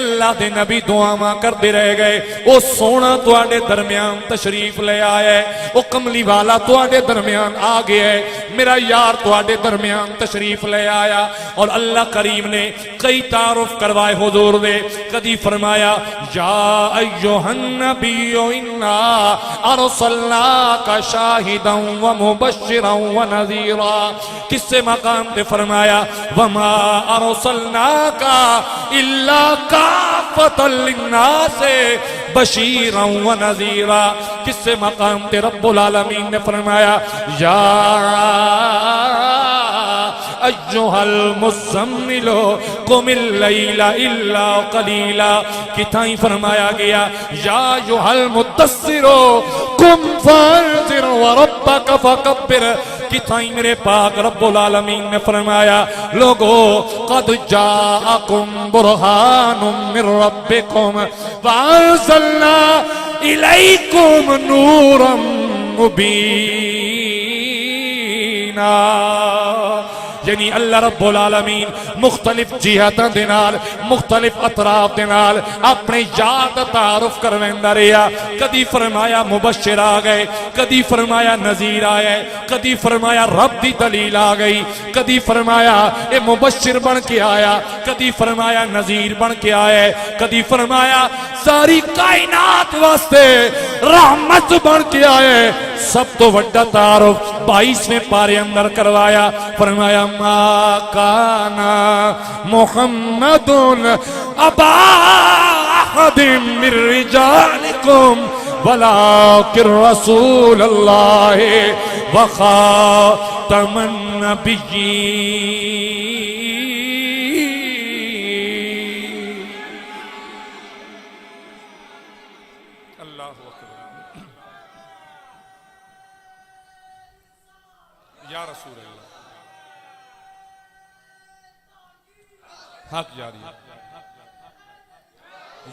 اللہ دے نبی دعاواں کر دے رہ گئے وہ سونا تواڈے درمیان تشریف لے آئے وہ کملی والا تواڈے درمیان آ گیا ہے میرا یار تواڈے درمیان تشریف لے آیا اور اللہ کریم نے کئی تعارف کروائے حضور دے کدی فرمایا یا ایھا النبی انا ارسلناک شاہدا ومبشرا ونذیرا کس سے مقام تے فرمایا وما ارسلناک الا کافتا للناس بشیرا ونذیرا کس سے مقام تے رب العالمین نے فرمایا یا ایھا المزمل قم اللیل الا قلیلا کتائیں فرمایا گیا یا ایھا المدثر قم فانذر وربک فکبر کتائیں میرے پاک رب العالمین نے فرمایا لوگو قد جاءکم برہان من ربکم وانزلنا الیکم نورا مبینا یعنی اللہ رب العالمین مختلف جہتاں دے نال مختلف اطراف دے نال اپنے یاد تعارف کرویندا رہیا کدی فرمایا مبشر آ گئے کدی فرمایا نذیر آئے کدی فرمایا رب دی دلیل آ گئی کدی فرمایا اے مبشر بن کے آیا کدی فرمایا نذیر بن کے آئے کدی فرمایا ساری کائنات واسطے رحمت بن کے آئے سب تو وڈا تعارف 22ویں پارے اندر کروایا فرمایا ما کانا محمد ابا احد من رجالکم ولکن رسول اللہ وخاتم النبیین اللہ اکبر یا رسول اللہ حق جاری ہے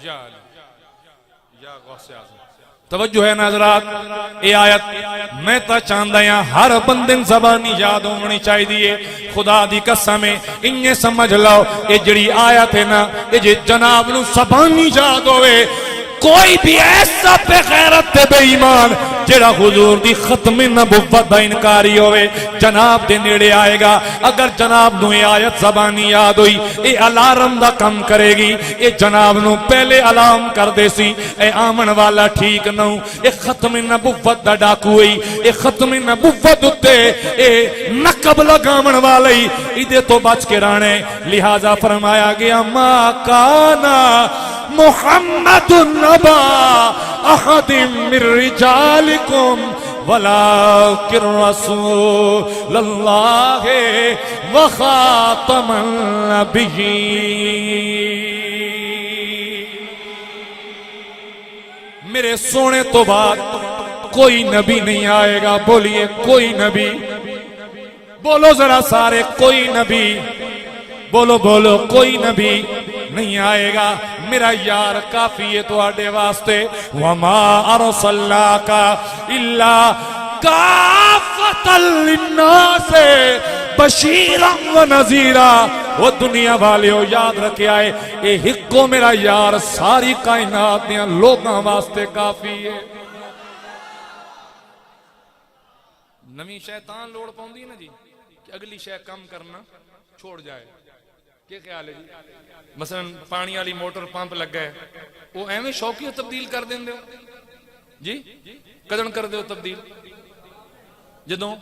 یا علی یا غوث اعظم توجہ ہے ناظرات اے آیت میں تا چاندہ یہاں ہر بندن زبانی یاد ہونی چاہی دیئے خدا دی قسم انہیں سمجھ لو اے جڑی آیت ہے نا اے جے جناب نو زبانی یاد ہوئے کوئی بھی ایسا بے غیرت تے بے ایمان جڑا حضور دی ختم نبوت دا انکاری ہوئے جناب دے نیڑے آئے گا. اگر جناب نو یہ آیت زبانی یاد ہوئی اے الارم دا کم کرے گی, اے جناب نو پہلے الارم کر دے سی اے آمن والا ٹھیک نو, اے ختم نبوت دا ڈاکو ہوئی, اے ختم نبوت اتے اے نقب لگامن والی ایدے تو بچ کے رانے. لہذا فرمایا گیا ما کانا محمد نبا احد من رجالکم ولکن رسول اللہ وخاتم النبیین. میرے سونے تو بعد کوئی نبی نہیں آئے گا. بولیے کوئی نبی, بولو ذرا سارے کوئی نبی, بولو بولو کوئی نبی نہیں آئے گا. میرا یار کافی ہے تواڈے واسطے. وما ارسلناک الا کافۃ للناس بشیرا ونذیرا. وہ دنیا والیو یاد رکھے آئے اے ہکو میرا یار ساری کائنات دیاں لوگاں واسطے کافی ہے. نمی شیطان لوڑ پاؤندی نا جی کہ اگلی شے کم کرنا چھوڑ جائے. کیا خیال ہے جی؟ مثلا پانی والی موٹر پمپ لگ گئے وہ ایویں شوقی تبدیل کر دیں دے جی کدن کر دے تبدیل جدوں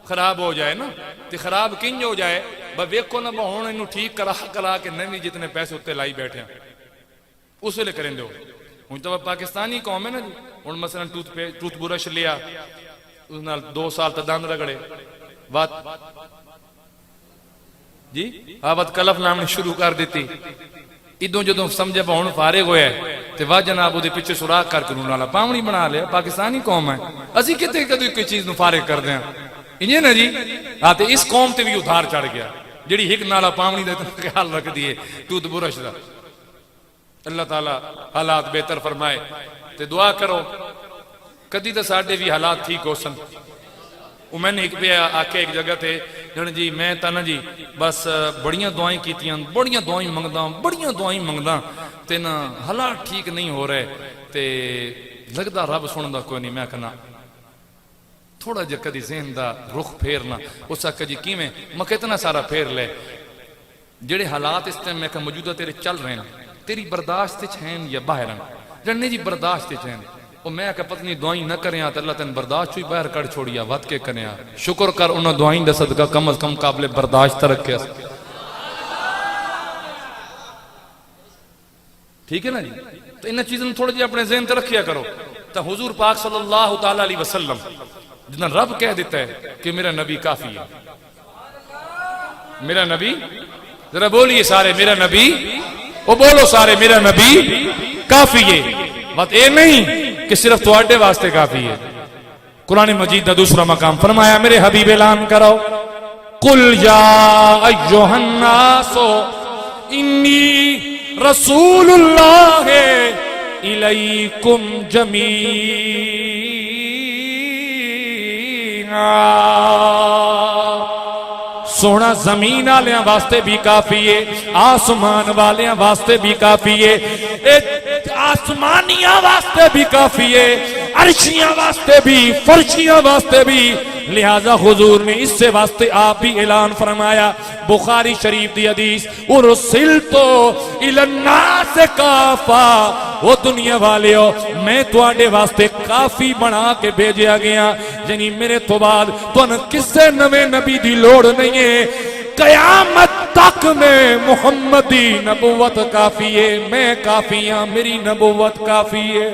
خراب ہو جائے نا تے خراب کنج ہو جائے با ویکھو نا با ہن اینو ٹھیک کرا کے نویں جتنے پیسے اتنے لائی بیٹھے ہیں اس ویلے کریں دے. ہن تو پاکستانی قوم ہے نا جی, ہن مثلا ٹوتھ برش لیا اس نال 2 سال تا دند رگڑے وات جی آبت کلف نامنے شروع کر دیتی. ادوں جدوں سمجھے پا ہن فارغ ہویا ہے تے واہ جناب دے پیچھے سوراخ کر کے نالا پاونی بنا لیا. پاکستانی قوم ہے اسی کتے کدی کوئی چیز نو فارغ کر دیاں انجے نا جی. ہاں تے اس قوم تے بھی ادھار چڑھ گیا جڑی ہک نالا پاونی دا خیال رکھ دیے ٹوتھ برش دا. اللہ تعالی حالات بہتر فرمائے تے دعا کرو کدی تے ساڈے بھی حالات ٹھیک ہو سن. وہ میں نے ایک پہ آکے ایک جگہ تے جن جی میں تا نا جی بس بڑیاں دعائیں کیتیاں بڑیاں دعائیں منگداں تے نا حالات ٹھیک نہیں ہو رہے تے لگدا رب سندا کوئی نہیں. میں کہنا تھوڑا جا کدی ذہن دا رخ پھیرنا اس آکا جی کیویں میں کتنا سارا پھیر لے جڑے حالات اس ٹائم میں کہ موجودہ تیرے چل رہے ہیں تیری برداشت چھین یا باہر ہیں جننے جی برداشت چھین وہ میں کہ پتنی دعائیں نہ کریں تو اللہ تین برداشت ہوئی باہر کڑ چھوڑیا وقت کے کریں شکر کر انہوں دعائیں دے صدقہ کم از کم قابل برداشت رکھے. ٹھیک ہے نا جی. تو انہاں چیزیں تھوڑا جی اپنے ذہن تے رکھیا کرو. تو حضور پاک صلی اللہ تعالی علیہ وسلم جنہاں رب کہہ دیتا ہے کہ میرا نبی کافی ہے. میرا نبی ذرا بولیے سارے میرا نبی, وہ بولو سارے میرا نبی کافی ہے. بات اے نہیں کہ صرف تواڈے واسطے کافی ہے. قرآن مجید دا دوسرا مقام فرمایا میرے حبیب اعلان کرو قل یا ایھا الناس انی رسول اللہ الیکم جمیعا. سونا زمین والیاں واسطے بھی کافی ہے, آسمان والیاں واسطے بھی کافی ہے, آسمانیاں واسطے بھی کافی ہے, عرشیاں واسطے بھی, فرشیاں واسطے بھی. لہذا حضور نے اس سے واسطے آپ بھی اعلان فرمایا بخاری شریف دی حدیث ارسلتو الی الناس کافا. وہ دنیا والے ہو میں تواڈے واسطے کافی بنا کے بھیجیا گیا. یعنی میرے تو بعد تن کسے نویں نبی دی لوڑ نہیں ہے. قیامت تک میں محمدی نبوت کافی ہے. میں کافی ہاں, میری نبوت کافی ہے.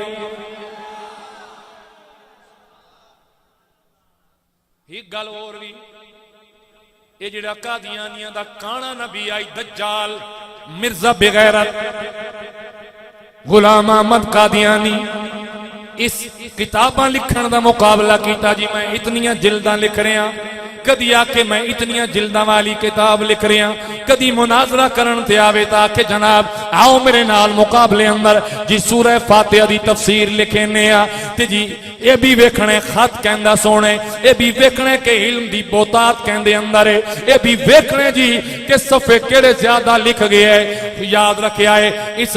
ایک گل اور بھی یہ جڑا قادیانیاں دا کانا نبی آئی دجال مرزا بغیرت غلام احمد قادیانی اس کتاباں لکھن دا مقابلہ کیتا جی میں اتنیاں جلداں لکھ رہے ہیں, کدی آکے میں اتنیاں جلداں والی کتاب لکھ رہے ہیں, کدی مناظرہ کرن تے آوے تاکہ جناب آؤ میرے نال مقابلے اندر جی سورہ فاتحہ دی تفسیر لکھنے تے جی یہ بھی ویکھنے خط کہندا سونے، یہ بھی ویکھنے کہ علم دی بوتات کہندے اندر ہے، یہ بھی ویکھنے جی کہ صفحے کیڑے زیادہ لکھ گئے ہے۔ یاد رکھیا ہے اس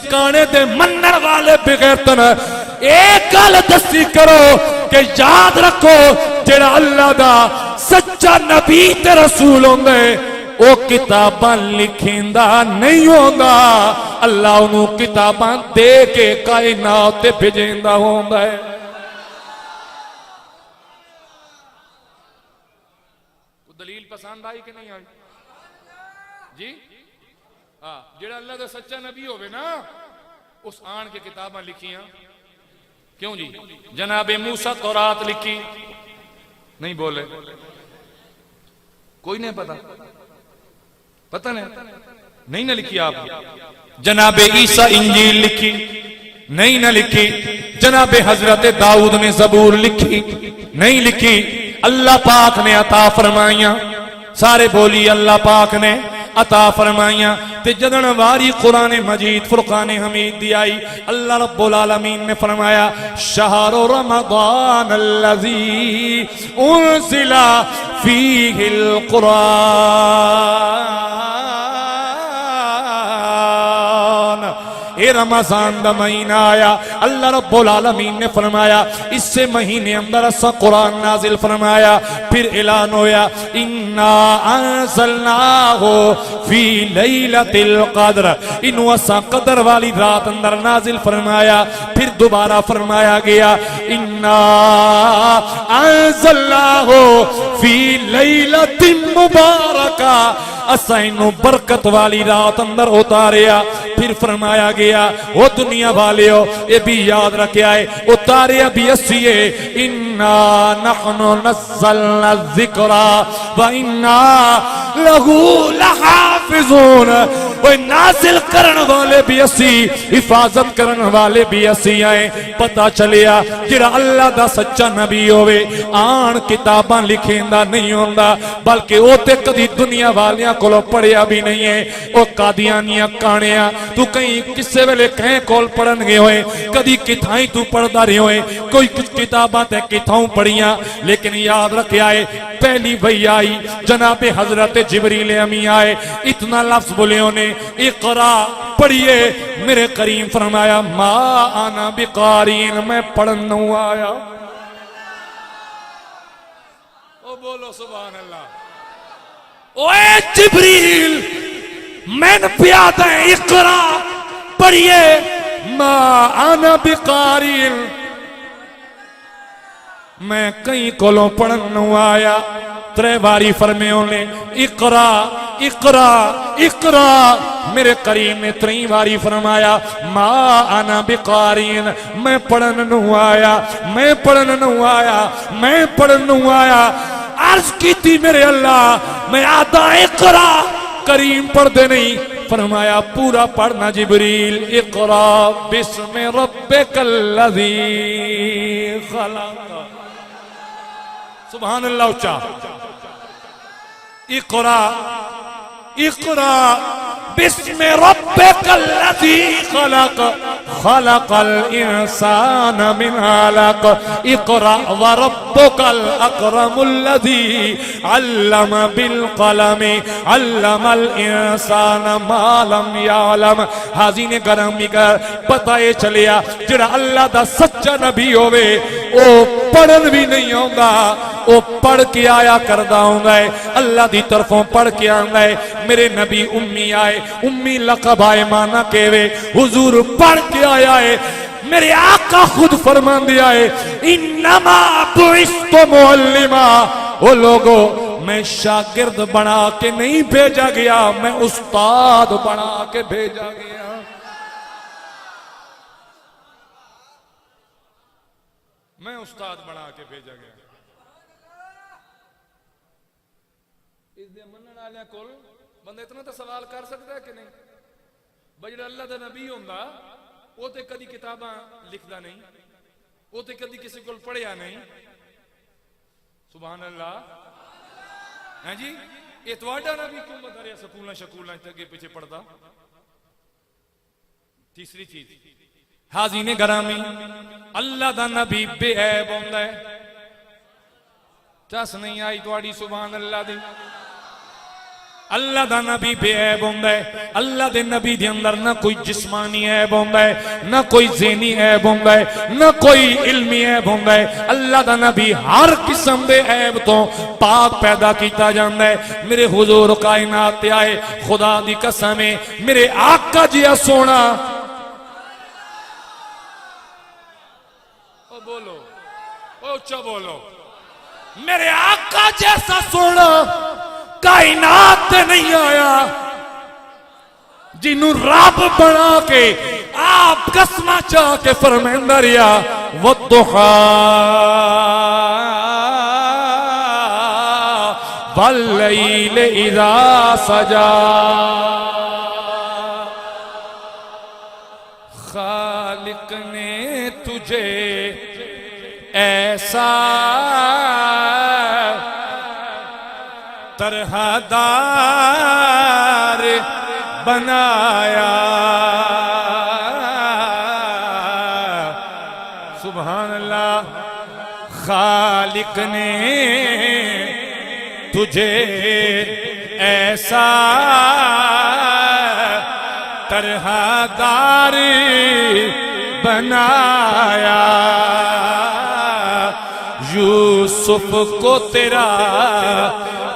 کانے دے منن والے بغیرتن ایک گل دسی کرو کہ یاد رکھو جڑا اللہ دا سچا نبی تے رسول ہوندے او کتاباں لکھیندا نہیں ہوندا، اللہ انہوں کتاباں دے کے کائنات تے بھیجیندا ہوندا ہے۔ دلیل پسند آئی کہ نہیں آئی جی؟ جڑا اللہ دا سچا نبی ہوئے نا اس آن کے کتاباں لکھیاں کیوں جی؟ جناب موسیٰ تورات لکھی نہیں بولے، کوئی نہیں پتہ نہیں نہ لکھی آپ۔ جناب عیسیٰ انجیل لکھی نہیں نہ لکھی، جناب حضرت داؤد نے زبور لکھی نہیں لکھی، اللہ پاک نے عطا فرمائیاں، سارے بولی اللہ پاک نے عطا فرمائیاں، تے جدن واری قرآن مجید فرقان حمید دی آئی، اللہ رب العالمین نے فرمایا شہر رمضان الذی انزل فیہ القرآن، اے رمضان دا مہینہ آیا، اللہ رب العالمین نے فرمایا اس سے مہینے اندر اسا قرآن نازل فرمایا، پھر اعلان ہویا اِنَّا أَنزَلْنَاهُ فِي لَيْلَةِ الْقَدْرِ، انہوں اسا قدر والی رات اندر نازل فرمایا، پھر دوبارہ فرمایا گیا اِنَّا أَنزَلْنَاهُ فِي لَيْلَةٍ مُبَارَكَةٍ، اسا انہوں برکت والی رات اندر اتاریا، پھر فرمایا گیا وہ دنیا والے ہو یہ بھی یاد رکھے آئے اتاریا بھی اسیے اِنَّا نَحْنُ نَزَّلْنَا الذِّكْرَ وَإِنَّا لَهُ لَحَافِظُونَ، وہ نازل کرن والے بھی اسی، حفاظت کرن والے بھی اسی آئے۔ پتہ چلیا جڑا اللہ دا سچا نبی ہوئے آن کتاباں لکھیں دا نہیں ہوندا، بلکہ وہ تے کدی دنیا والیاں کولو پڑھیا بھی نہیں ہے، وہ قادیانیاں کانیاں تو کہیں کسے ویلے کہیں کول پڑھن گے ہوئے، کدی کتھائیں تو پڑھدا رہے ہوئے، کوئی کچھ کتاباں تے کتھاؤں پڑھیاں، لیکن یاد رکھے آئے پہلی وحی آئی جناب حضرت جبریل امی آئے، اتنا لفظ بولے ہونے اقرا پڑھئے، میرے کریم فرمایا ما انا بقارین، میں پڑھن ہوں آیا۔ او بولو سبحان اللہ۔ اوے جبریل میں پیادہ اقرا پڑھئے ما انا بقارین، میں کئی کولوں پڑھن ہوں آیا۔ ترے باری فرمے ہونے اقرا اقرا اقرا، میرے کریم نے ترین باری فرمایا ما انا بقارین، میں پڑھن نو آیا، میں پڑھن نو آیا، میں پڑھن نو آیا۔ عرض کی تھی میرے اللہ میں آدھا اقرا، کریم پڑھ دے نہیں، فرمایا پورا پڑھنا جبریل، اقرا بسم ربک الذی خلق، سبحان اللہ اچھا، اقرا اقرا بسم ربک الذی خلق، خلق الانسان من علق، اقرا وربک الاکرم الذی علم بالقلم، علم الانسان ما لم یعلم۔ حاضرین گرامی کر پتہ یہ چلیا جڑا اللہ دا سچا نبی ہوئے او پڑھن بھی نہیں ہوگا، او پڑھ کے آیا کردہ ہوں گے، اللہ دی طرفوں پڑھ کے آئیں گے۔ میرے نبی امی آئے، امی لقب آئے مانا کہوے، حضور پڑھ کے آیا ہے، میرے آقا خود فرمان دیا ہے انما بعثت معلما، وہ لوگوں میں شاگرد بنا کے نہیں بھیجا گیا، میں استاد بنا کے بھیجا گیا۔ میں استاد بنا کے بھیجا گیا۔ اس دے منن والے کول بندہ اتنا تو سوال کر سکتا ہے کہ نہیں؟ بجڑا اللہ دا نبی ہوندا وہ تے کدی کتاباں لکھدا نہیں، وہ تے کدی کسی کول پڑھیا نہیں، سبحان اللہ۔ ہاں جی یہ تواڈا نبی کیوں بتا رہا سکولاں شکولاں تے اگے پیچھے پڑھدا؟ تیسری چیز حاضرین گرامی اللہ دا نبی بے عیب ہوندا ہے. چس نہیں آئی تواڈی سبحان اللہ دی. اللہ دا نبی بے عیب ہوندا ہے. اللہ دے نبی دے اندر نہ کوئی جسمانی عیب ہوندا ہے, نہ کوئی ذہنی عیب ہوندا ہے, نہ کوئی علمی عیب ہوندا ہے. اللہ دا نبی ہر قسم دے عیب تو پاک پیدا کیتا جاندا ہے. میرے حضور کائنات تے آئے, خدا دی قسم ہے میرے آقا جیا سونا. او بولو, او اچھا بولو. میرے آقا جیسا سونا کائنات تے نہیں آیا, جنہوں رب بنا کے آپ قسمہ چاہ کے فرمائندہ ریا وَالضُّحَا وَاللَّيْلِ إِذَا سَجَا. خالق نے تجھے ایسا طرح دار بنایا, سبحان اللہ. خالق نے تجھے ایسا طرح دار بنایا, یوسف کو تیرا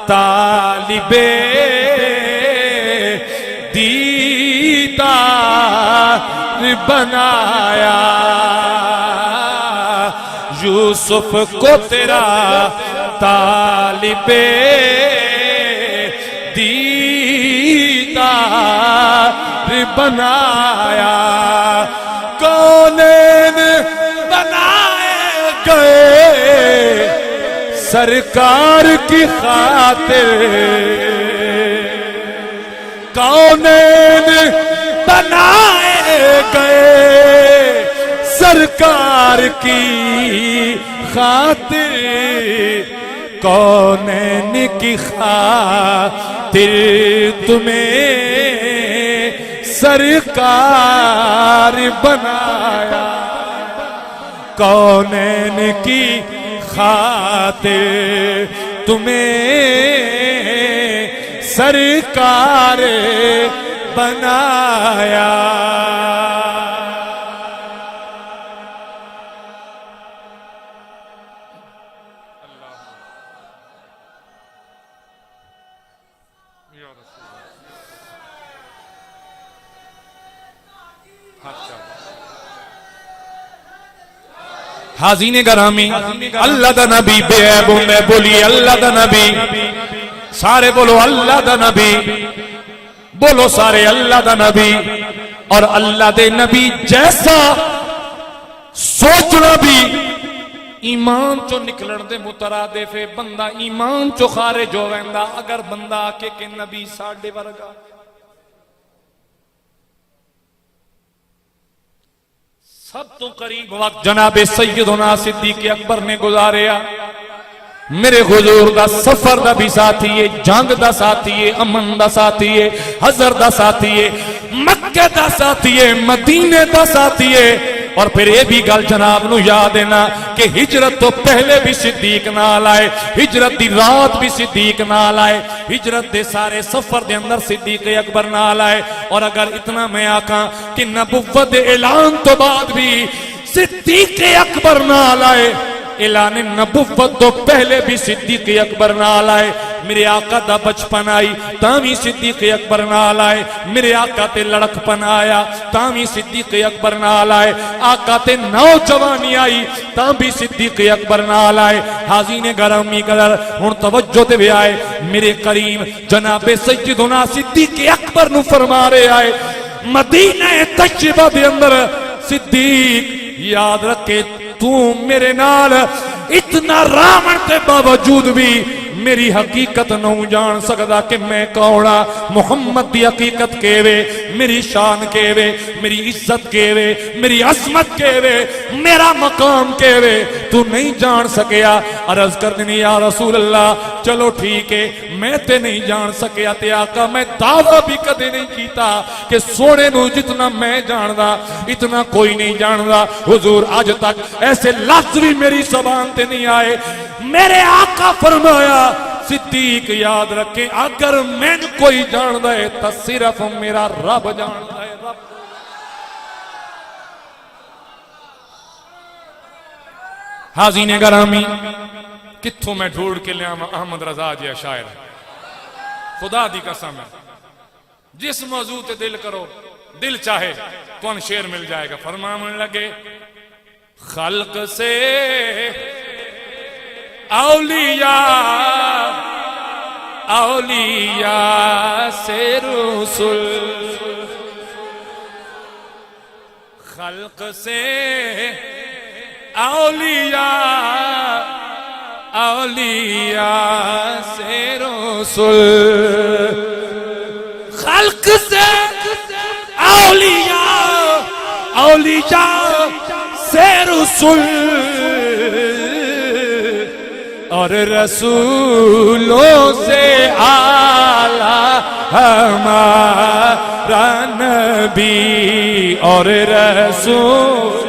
طالب دیدار بنایا, یوسف کو تیرا طالب دیدار بنایا. کونین بنائے گئے سرکار کی خاطر, کونین بنائے گئے سرکار کی خاطر, کونین کی خاطر تمہیں سرکار بنایا, کونین کی خاطر تمہیں سرکار بنایا. حاضرین گرامی اللہ دا نبی بے عیب ہوندا ہے. بولی اللہ دا نبی, سارے بولو اللہ دا نبی, بولو سارے اللہ دا نبی. اور اللہ دے نبی جیسا سوچنا بھی ایمان چو نکلن دے مترادف ہے. بندہ ایمان چو خارج ہو ویندا اگر بندہ آکے کہ نبی ساڈے ورگا. سب تو قریب وقت جناب سیدنا صدیق اکبر نے گزاریا. میرے حضور دا سفر دا بھی ساتھی ہے, جنگ دا ساتھی ہے, امن دا ساتھی ہے, حضر دا ساتھی ہے, مکہ دا ساتھی ہے, مدینے دا ساتھی ہے. اور پھر یہ بھی گل جناب نو یاد دینا کہ ہجرت تو پہلے بھی صدیق نال آئے, ہجرت دی رات بھی صدیق نال آئے, ہجرت دے سارے سفر دے اندر صدیق اکبر نال آئے. اور اگر اتنا میں آکھاں کہ نبوت دے اعلان تو بعد بھی صدیق اکبر نال آئے, اعلان نبوت تو پہلے بھی صدیق اکبر نال آئے. میرے آقا دا بچپن آئی تامی صدیق اکبر نال آئے, میرے آقا تے لڑک پن آیا تامی صدیق اکبر نال آئے, آقا تے نوجوانی آئی تامی صدیق اکبر نال آئے. حاضرین گرامی قدر ہن توجہ دے بھی آئے, میرے کریم جناب سیدنا صدیق اکبر نو فرما رہے آئے مدینہ طیبہ دے اندر صدیق یاد رکھے تو میرے نال اتنا رامن کے باوجود بھی میری حقیقت نہ جان سکدا کہ میں کوڑا محمد دی حقیقت کیوے میری شان کیوے میری عزت کیوے میری عظمت کیوے میرا مقام کیوے تو نہیں جان سکیا عرض کردنی یا رسول اللہ چلو ٹھیک ہے میں تے نہیں جان سکیا تے آقا میں دعویٰ بھی کدے نہیں کیتا کہ سونے نو جتنا میں جاندا اتنا کوئی نہیں جاندا حضور آج تک ایسے لفظ بھی میری زبان تے نہیں آئے میرے آقا فرمایا صدیق یاد رکھے اگر میں کوئی جاندا ہے تو صرف میرا رب جاندا ہے رب حاضرین گرامی کتھوں میں ڈھونڈ کے لیا احمد رضا جی شاعر خدا دی قسم ہے جس موضوع تے دل کرو دل چاہے تو ان شعر مل جائے گا فرمانے لگے خلق سے اولیاء اولیاء سے رسول خلق سے اولیاء اولیاء سے رسول خلق سے اولیاء اولیاء سے رسول اور رسولوں سے اعلیٰ ہمارا نبی اور رسول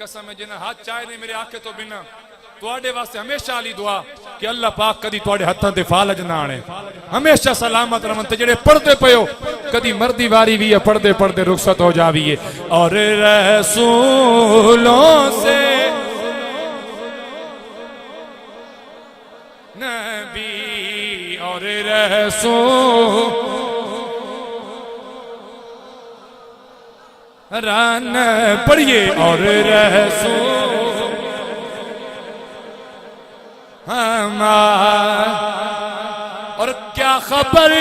قسم ہے جنہیں ہاتھ چاہے نہیں میرے آنکھیں تو بنا تواڈے واسطے ہمیشہ علی دعا کہ اللہ پاک کدی تواڈے ہتھاں تے فالج نہ آنے ہمیشہ سلامت رہن تے جڑے پڑھتے پیو کدی مردی واری بھی ہے پڑھتے پڑھتے رخصت ہو جاوی ہے اور رسولوں سے نبی اور رسول ران پڑھئے اور رسول اور کیا خبر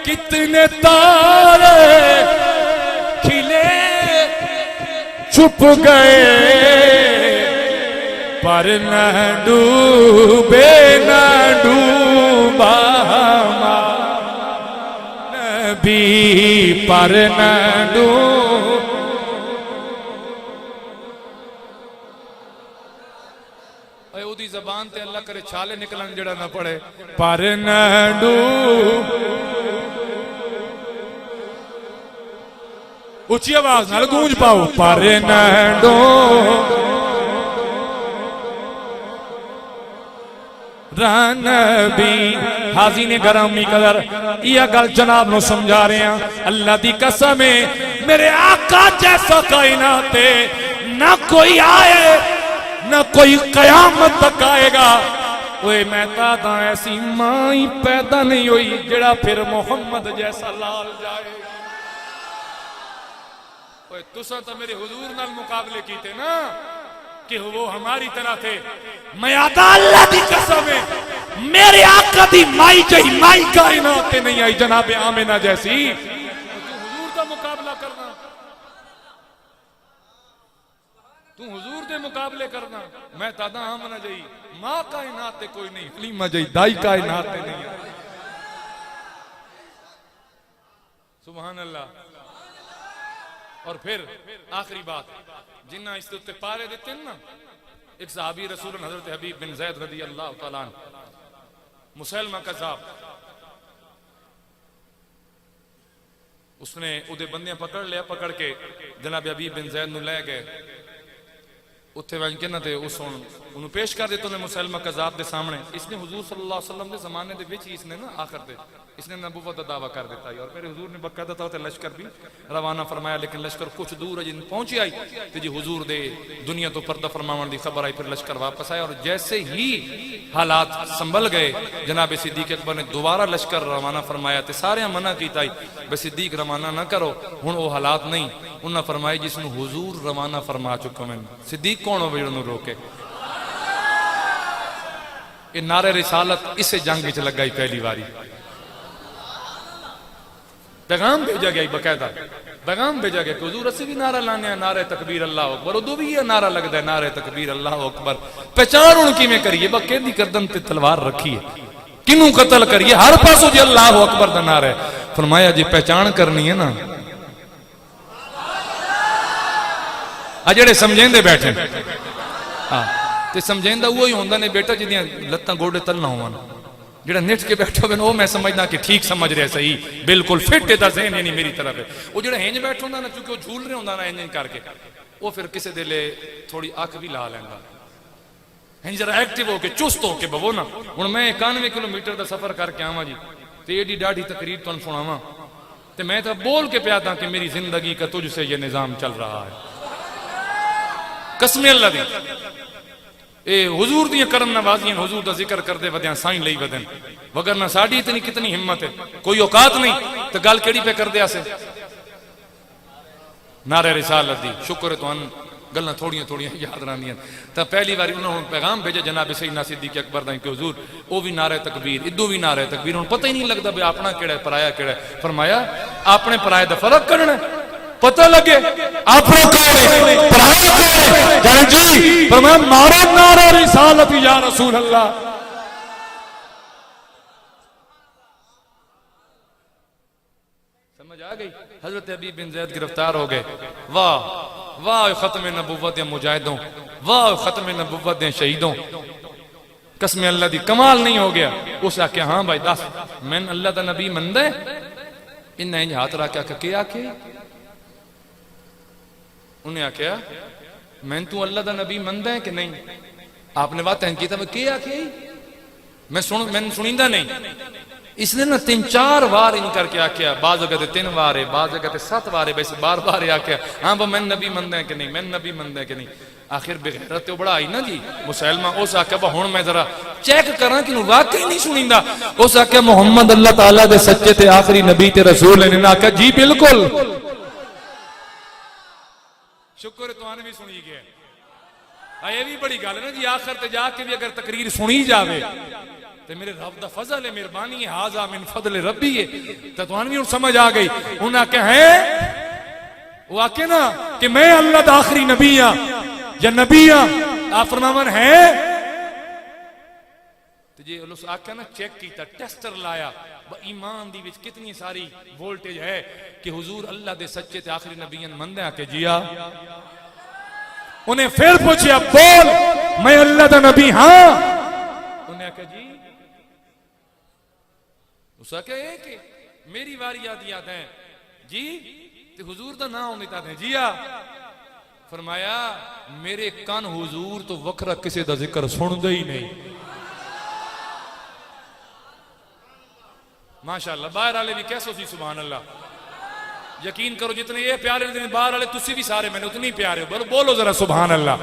کتنے تارے کھلے چھپ گئے پر نہ ڈوبے نہ ڈوبا نبی پر نہ ڈوب اے او دی زبان تے اللہ کرے چھالے نکلن جڑا نہ پڑے پر نہ ڈوب اچھی آواز نال گونج پاؤ پر نہ ڈوب نبی حاضرین گرامی قدر یہ گل جناب نو سمجھا رہے ہیں اللہ دی قسم ہے میرے آقا جیسا کائنات ہے نہ کوئی آئے نہ کوئی قیامت تک آئے گا اوے میں تا ایسی ماں پیدا نہیں ہوئی جڑا پھر محمد جیسا لال جائے اوے تساں تو میرے حضور نال مقابلے کیتے نا کہ وہ ہماری طرح تھے میں آتا اللہ دی قسم ہے میرے آقا دی مائی جائی مائی کائنات نہیں آئی جناب آمنہ جیسی تو حضور دا مقابلہ کرنا تو حضور دے مقابلے کرنا میں تادا آمنہ جائی ماں کائنات کوئی نہیں حلیمہ جائی دائی کائنات نہیں آئی سبحان اللہ اور پھر آخری بات جنہ اس تے پارے دیتے ہیں نا ایک صحابی رسول حضرت حبیب بن زید رضی اللہ تعالیٰ عنہ مسلمہ کذاب اس نے ادھے بندیاں پکڑ لیا پکڑ کے جناب حبیب بن زید نو لے گئے اتھے وائن کے نہ تھے اس انہوں پیش کر دیتے انہیں مسلمہ کذاب دے سامنے اس نے حضور صلی اللہ علیہ وسلم دے زمانے دے وچ اس نے نا آخر دے اس نے نبوت دا دعویٰ کر دیتا ہے اور میرے حضور نے باقاعدہ تھا لشکر بھی روانہ فرمایا لیکن لشکر کچھ دور ہے جن پہنچی آئی کہ جی حضور دے دنیا تو پردہ فرماون دی خبر آئی پھر لشکر واپس آئے اور جیسے ہی حالات سنبھل گئے جناب صدیق اکبر نے دوبارہ لشکر روانہ فرمایا تے سارے منع کیتا ہی بے صدیق روانہ نہ کرو ہن وہ حالات نہیں انہاں فرمائی جس نے حضور روانہ فرما چکا میں صدیق کون ہو جڑوں روکے یہ نعرہ رسالت اسے جنگ وچ لگائی پہلی باری پیغام بھیجا گیا باقاعدہ پیغام بھیجا گیا کہ حضور اسی بھی نعرہ لانے ہیں نعرہ تکبیر اللہ اکبر ادو بھی یہ نعرہ لگتا ہے نعرہ تکبیر اللہ اکبر پہچان ان کی میں کریے با کہ دی گردن تے تلوار رکھی ہے کنوں قتل کریے ہر پاسو جی اللہ اکبر دا نعرہ ہے فرمایا جی پہچان کرنی ہے نا اجڑے سمجھیں دے بیٹھے ہاں تے سمجھیں دا وہی ہوندہ نے بیٹا جدیاں لتاں گوڑے تل نہ ہوا جڑا نٹ کے بیٹھا ہوئے وہ میں سمجھنا کہ ٹھیک سمجھ رہے صحیح بالکل فٹ دا ذہن یعنی میری طرف ہے وہ جڑا ہینج بیٹھا ہوندہ نا چونکہ وہ جھول رہے ہوندہ نا ہینج کر کے وہ پھر کسے دلے تھوڑی آنکھ بھی لا لیندہ ہینج ذرا ایکٹیو ہو کے چست ہو کے ببو نا ہن میں 91 کلومیٹر دا سفر کر کے آواں جی تے ایڈی ڈاڑھی تقریر تو سناواں تے میں تو بول کے پیا تھا کہ میری زندگی کا تجھ سے یہ نظام چل رہا ہے قسم اللہ دی اے حضور دی کرم نوازیاں حضور دا ذکر کر دے ودیاں سائن لئی ودن وگرنہ ساڑی اتنی کتنی ہمت ہے کوئی اوقات نہیں تو گل کیڑی پہ کر دیا سے نعرہ رسالت دی شکر ہے تو ان گلنا تھوڑیاں یاد رہنیاں تا پہلی باری انہوں نے پیغام بھیجا جناب سیدنا صدیق اکبر دا کہ حضور او بھی نعرہ تکبیر ادو بھی نعرہ تکبیر انہوں پتہ ہی نہیں لگتا بھئی اپنا کیڑا ہے پرایا کیڑا ہے فرمایا اپنے پرائے دا فرق کرنا ہے پتہ لگے آپ جی فرمایا مارا نعرہ رسالت یا رسول اللہ سمجھ آ گئی حضرت حبیب بن زید گرفتار ہو گئے واہ واہ ختم نبوت یا مجاہدوں واہ ختم نبوت یا شہیدوں قسم اللہ دی کمال نہیں ہو گیا اس آکے ہاں بھائی دس میں اللہ دا نبی مندہ ہے انہیں ہاتھ رکھا کہ کیا آکے انہیں آکیا میں تو اللہ دا نبی مندہ ہے کہ نہیں آپ نے بات تحقیق میں کیا آکے میں سنیندہ نہیں اس نے نا 3-4 بار ان کر کے آکیا بعض اگتے 3 بارے بعض اگتے 7 بارے بس بار بار آکیا ہاں با میں نبی مندہ ہے کہ نہیں میں نبی مندہ ہے کہ نہیں آخر بغیرت تو بڑا آئی نا جی مسلمہ اس آکیا با ہون میں ذرا چیک کران کہ واقعی نہیں سنیندہ اس آکیا محمد اللہ تعالیٰ دے سچے تے آخری نبی تے رسول ہے انہاں آکیا جی بالکل شکر تو آنے بھی سنی گیا یہ بھی بڑی گال ہے نا جی آخر تے جا کے بھی اگر تقریر سنی جاوے تو میرے رب دا فضل ہے مہربانی ہے حاضر من فضل ربی ہے تو آنے بھی سمجھ آ گئی انہاں کہ ہیں وہ آکے نا کہ میں اللہ دا آخری نبی ہاں یا نبی ہاں آپ فرماون ہے تو جی اللہ آکے نا چیک کیتا ٹیسٹر لایا ایمان دی وچ کتنی ساری وولٹیج ہے کہ حضور اللہ دے سچے تے آخری نبیان مندے آکے جیا انہیں پھر پوچھیا بول میں اللہ دا نبی ہاں انہیں آکے جی اس آکے کہ میری واری یاد ہیں جی تے حضور دا نام ہونے ہیں جیا فرمایا میرے کان حضور تو وکرہ کسی دا ذکر سن دے ہی نہیں ماشاءاللہ باہر آلے بھی کیسو سی سبحان اللہ یقین کرو جتنے یہ پیارے ہیں باہر آلے تسی بھی سارے میں نے اتنی پیارے ہو بولو ذرا سبحان اللہ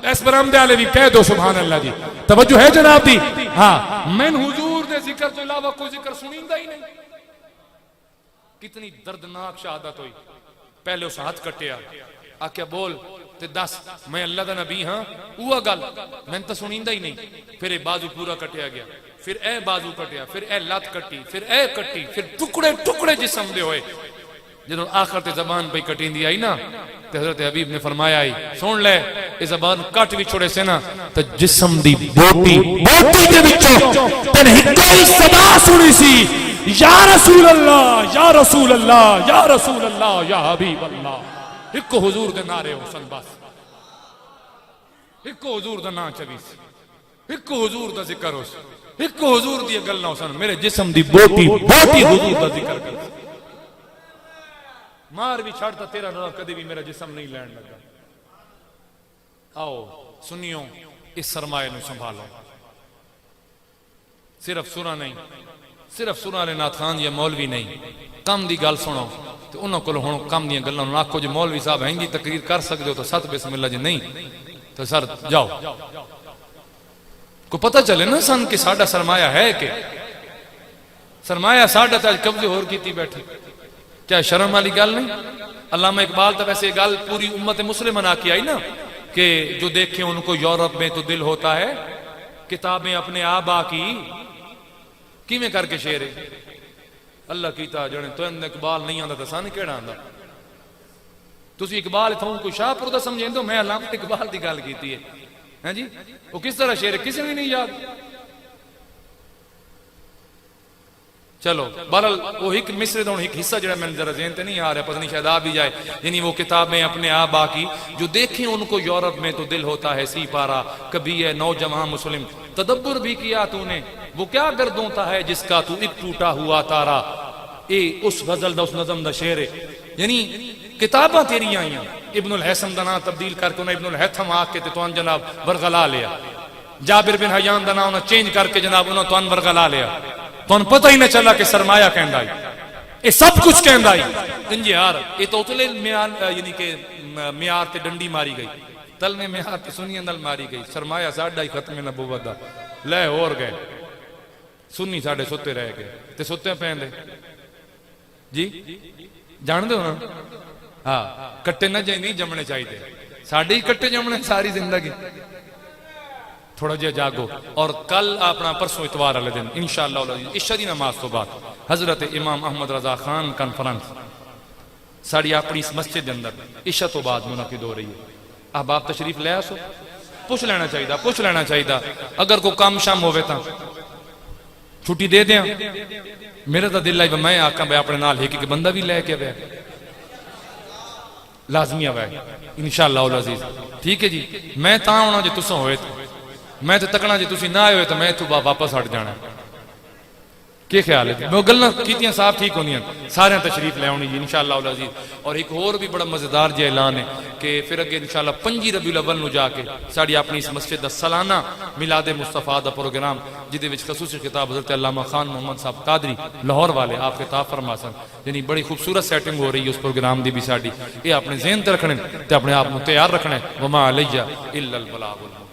اس برامدے آلے بھی کہہ دو سبحان اللہ جی توجہ ہے جناب دی ہاں میں حضور دے ذکر تو علاوہ کوئی ذکر سنیندہ ہی نہیں کتنی دردناک شہادت ہوئی پہلے اس ہاتھ کٹیا آکیا بول تے دس میں اللہ دا نبی ہاں اوہ گل میں تو سنیندہ ہی نہیں پھر اے بازو پورا کٹیا گیا پھر اے بازو کٹیا پھر اے لات کٹی پھر اے کٹی پھر ٹکڑے ٹکڑے جسم دے ہوئے جنہوں آخر تے زبان پہ کٹین دی آئی نا تے حضرت حبیب نے فرمایا آئی سن لے اے زبان کٹ بھی چھوڑے سے نا تے جسم دی بوٹی دے بچوں تے نہیں کوئی صدا سنی سی یا رسول اللہ یا رسول اللہ یا رسول اللہ یا حبیب اللہ ایک کو حضور دے نعرے ہو سن بس ایک کو حضور دا نا چویس ایک کو حضور دا ذکر ہو سن ایک کو حضور دی گل نہ ہو سن میرے جسم دی بوٹی حضور دا ذکر کر مار بھی چھاڑتا تیرا نہ کدی بھی میرا جسم نہیں لین لگا آؤ سنیوں اس سرمایہ نو سنبھالو صرف سنا نہیں صرف سنا لے نات خان یا مولوی نہیں کم دی گل سنو تو انہوں کو ہوں کم دی گل نہ آکھو جو مولوی صاحب ہیں گی تقریر کر سکتے ہو تو ست بسم اللہ جی نہیں تو سر جاؤ کو پتہ چلے نا سن کہ ساڑھا سرمایہ ہے کہ سرمایہ ساڑھا تاج قبضے ہور کیتی بیٹھی کیا شرم والی گل نہیں علامہ اقبال تو ویسے گل پوری امت مسلمہ نہ کی آئی نا کہ جو دیکھیں ان کو یورپ میں تو دل ہوتا ہے کتابیں اپنے آبا کی میں کر کے شعر ہے اللہ کیتا جنے تو اقبال نہیں آندا تے سان کیڑا آندا تسی اقبال اتھوں کوئی شاہپور دا سمجھیندو میں علامت اقبال دی گل کیتی ہے ہاں جی وہ کس طرح شعر کسی نے نہیں یاد چلو بہرحال وہ ایک مصرے دا ایک حصہ جڑا میں ذرا ذہن تے نہیں آ رہا پتہ نہیں شاید آ بھی جائے یعنی وہ کتابیں اپنے آبا کی جو دیکھیں ان کو یورپ میں تو دل ہوتا ہے سی پارا کبھی ہے نوجوان مسلم تدبر بھی کیا تو نے وہ کیا گردونتا ہے جس کا تو ایک ٹوٹا ہوا تارا اے اس غزل دا اس نظم دا شعر یعنی کتاباں تیری آئیاں ابن الحیثم دا نام تبدیل کر کے انہیں ابن الحیثم آ کے تو جناب ورغلا لیا جابر بن حیان دا نام انہیں چینج کر کے جناب انہیں تو ورغلا لیا تو ان پتہ ہی نہ چلا کہ سرمایہ کہندا آئی یہ سب کچھ کہندا آئی انجی یار یہ تو اتلے میار یعنی کہ میار تے ڈنڈی ماری گئی تل میں میار تے سنی اندل ماری گئی سرمایہ ساڑھا ہی ختم نبوت دا لے اور گئے سنی ساڑھے ستے رہ گئے تے ستے پہن دے جی جان دے ہو نا ہاں کٹے نہ جائیں نہیں جمنے چاہیے ساڑھے ہی کٹے جمنے ساری زندگی تھوڑا جہا جاگو اور کل اپنا پرسوں اتوار والے دن انشاءاللہ عشاء دی نماز تو بعد حضرت امام احمد رضا خان کانفرنس ساڑی اپنی اس مسجد کے اندر عشاء تو بعد منعقد ہو رہی ہے احباب تشریف لے آسو پوچھ لینا چاہیے اگر کوئی کام شام ہوئے تا چھٹی دے دیں میرے تا دل آئی میں آکاں بے اپنے نال ایک بندہ بھی لے کے بے لازمی ہے انشاءاللہ العزیز ٹھیک ہے جی میں تاں ہونا جی تساں ہوئے تو میں تو تکنا جی تسی نہ آئے ہوئے تو میں تو واپس ہٹ جانا کیا خیال ہے میں گلنا کیتیاں صاحب ٹھیک ہونی ہیں سارے تشریف لے آنی جی انشاءاللہ العزیز اور ایک اور بھی بڑا مزیدار جی اعلان ہے کہ پھر اگے انشاءاللہ 5 ربیع الاول نو جا کے ساڑی اپنی اس مسجد دا سالانہ میلاد مصطفیٰ دا پروگرام جدے وچ خصوصی خطاب حضرت علامہ خان محمد صاحب قادری لاہور والے آپ خطاب فرما سن یعنی بڑی خوبصورت سیٹنگ ہو رہی ہے اس پروگرام دی بھی ساڑی یہ اپنے ذہن تے رکھنے تے اپنے آپ کو تیار رکھنے وما علیہ الا البلاغ المبین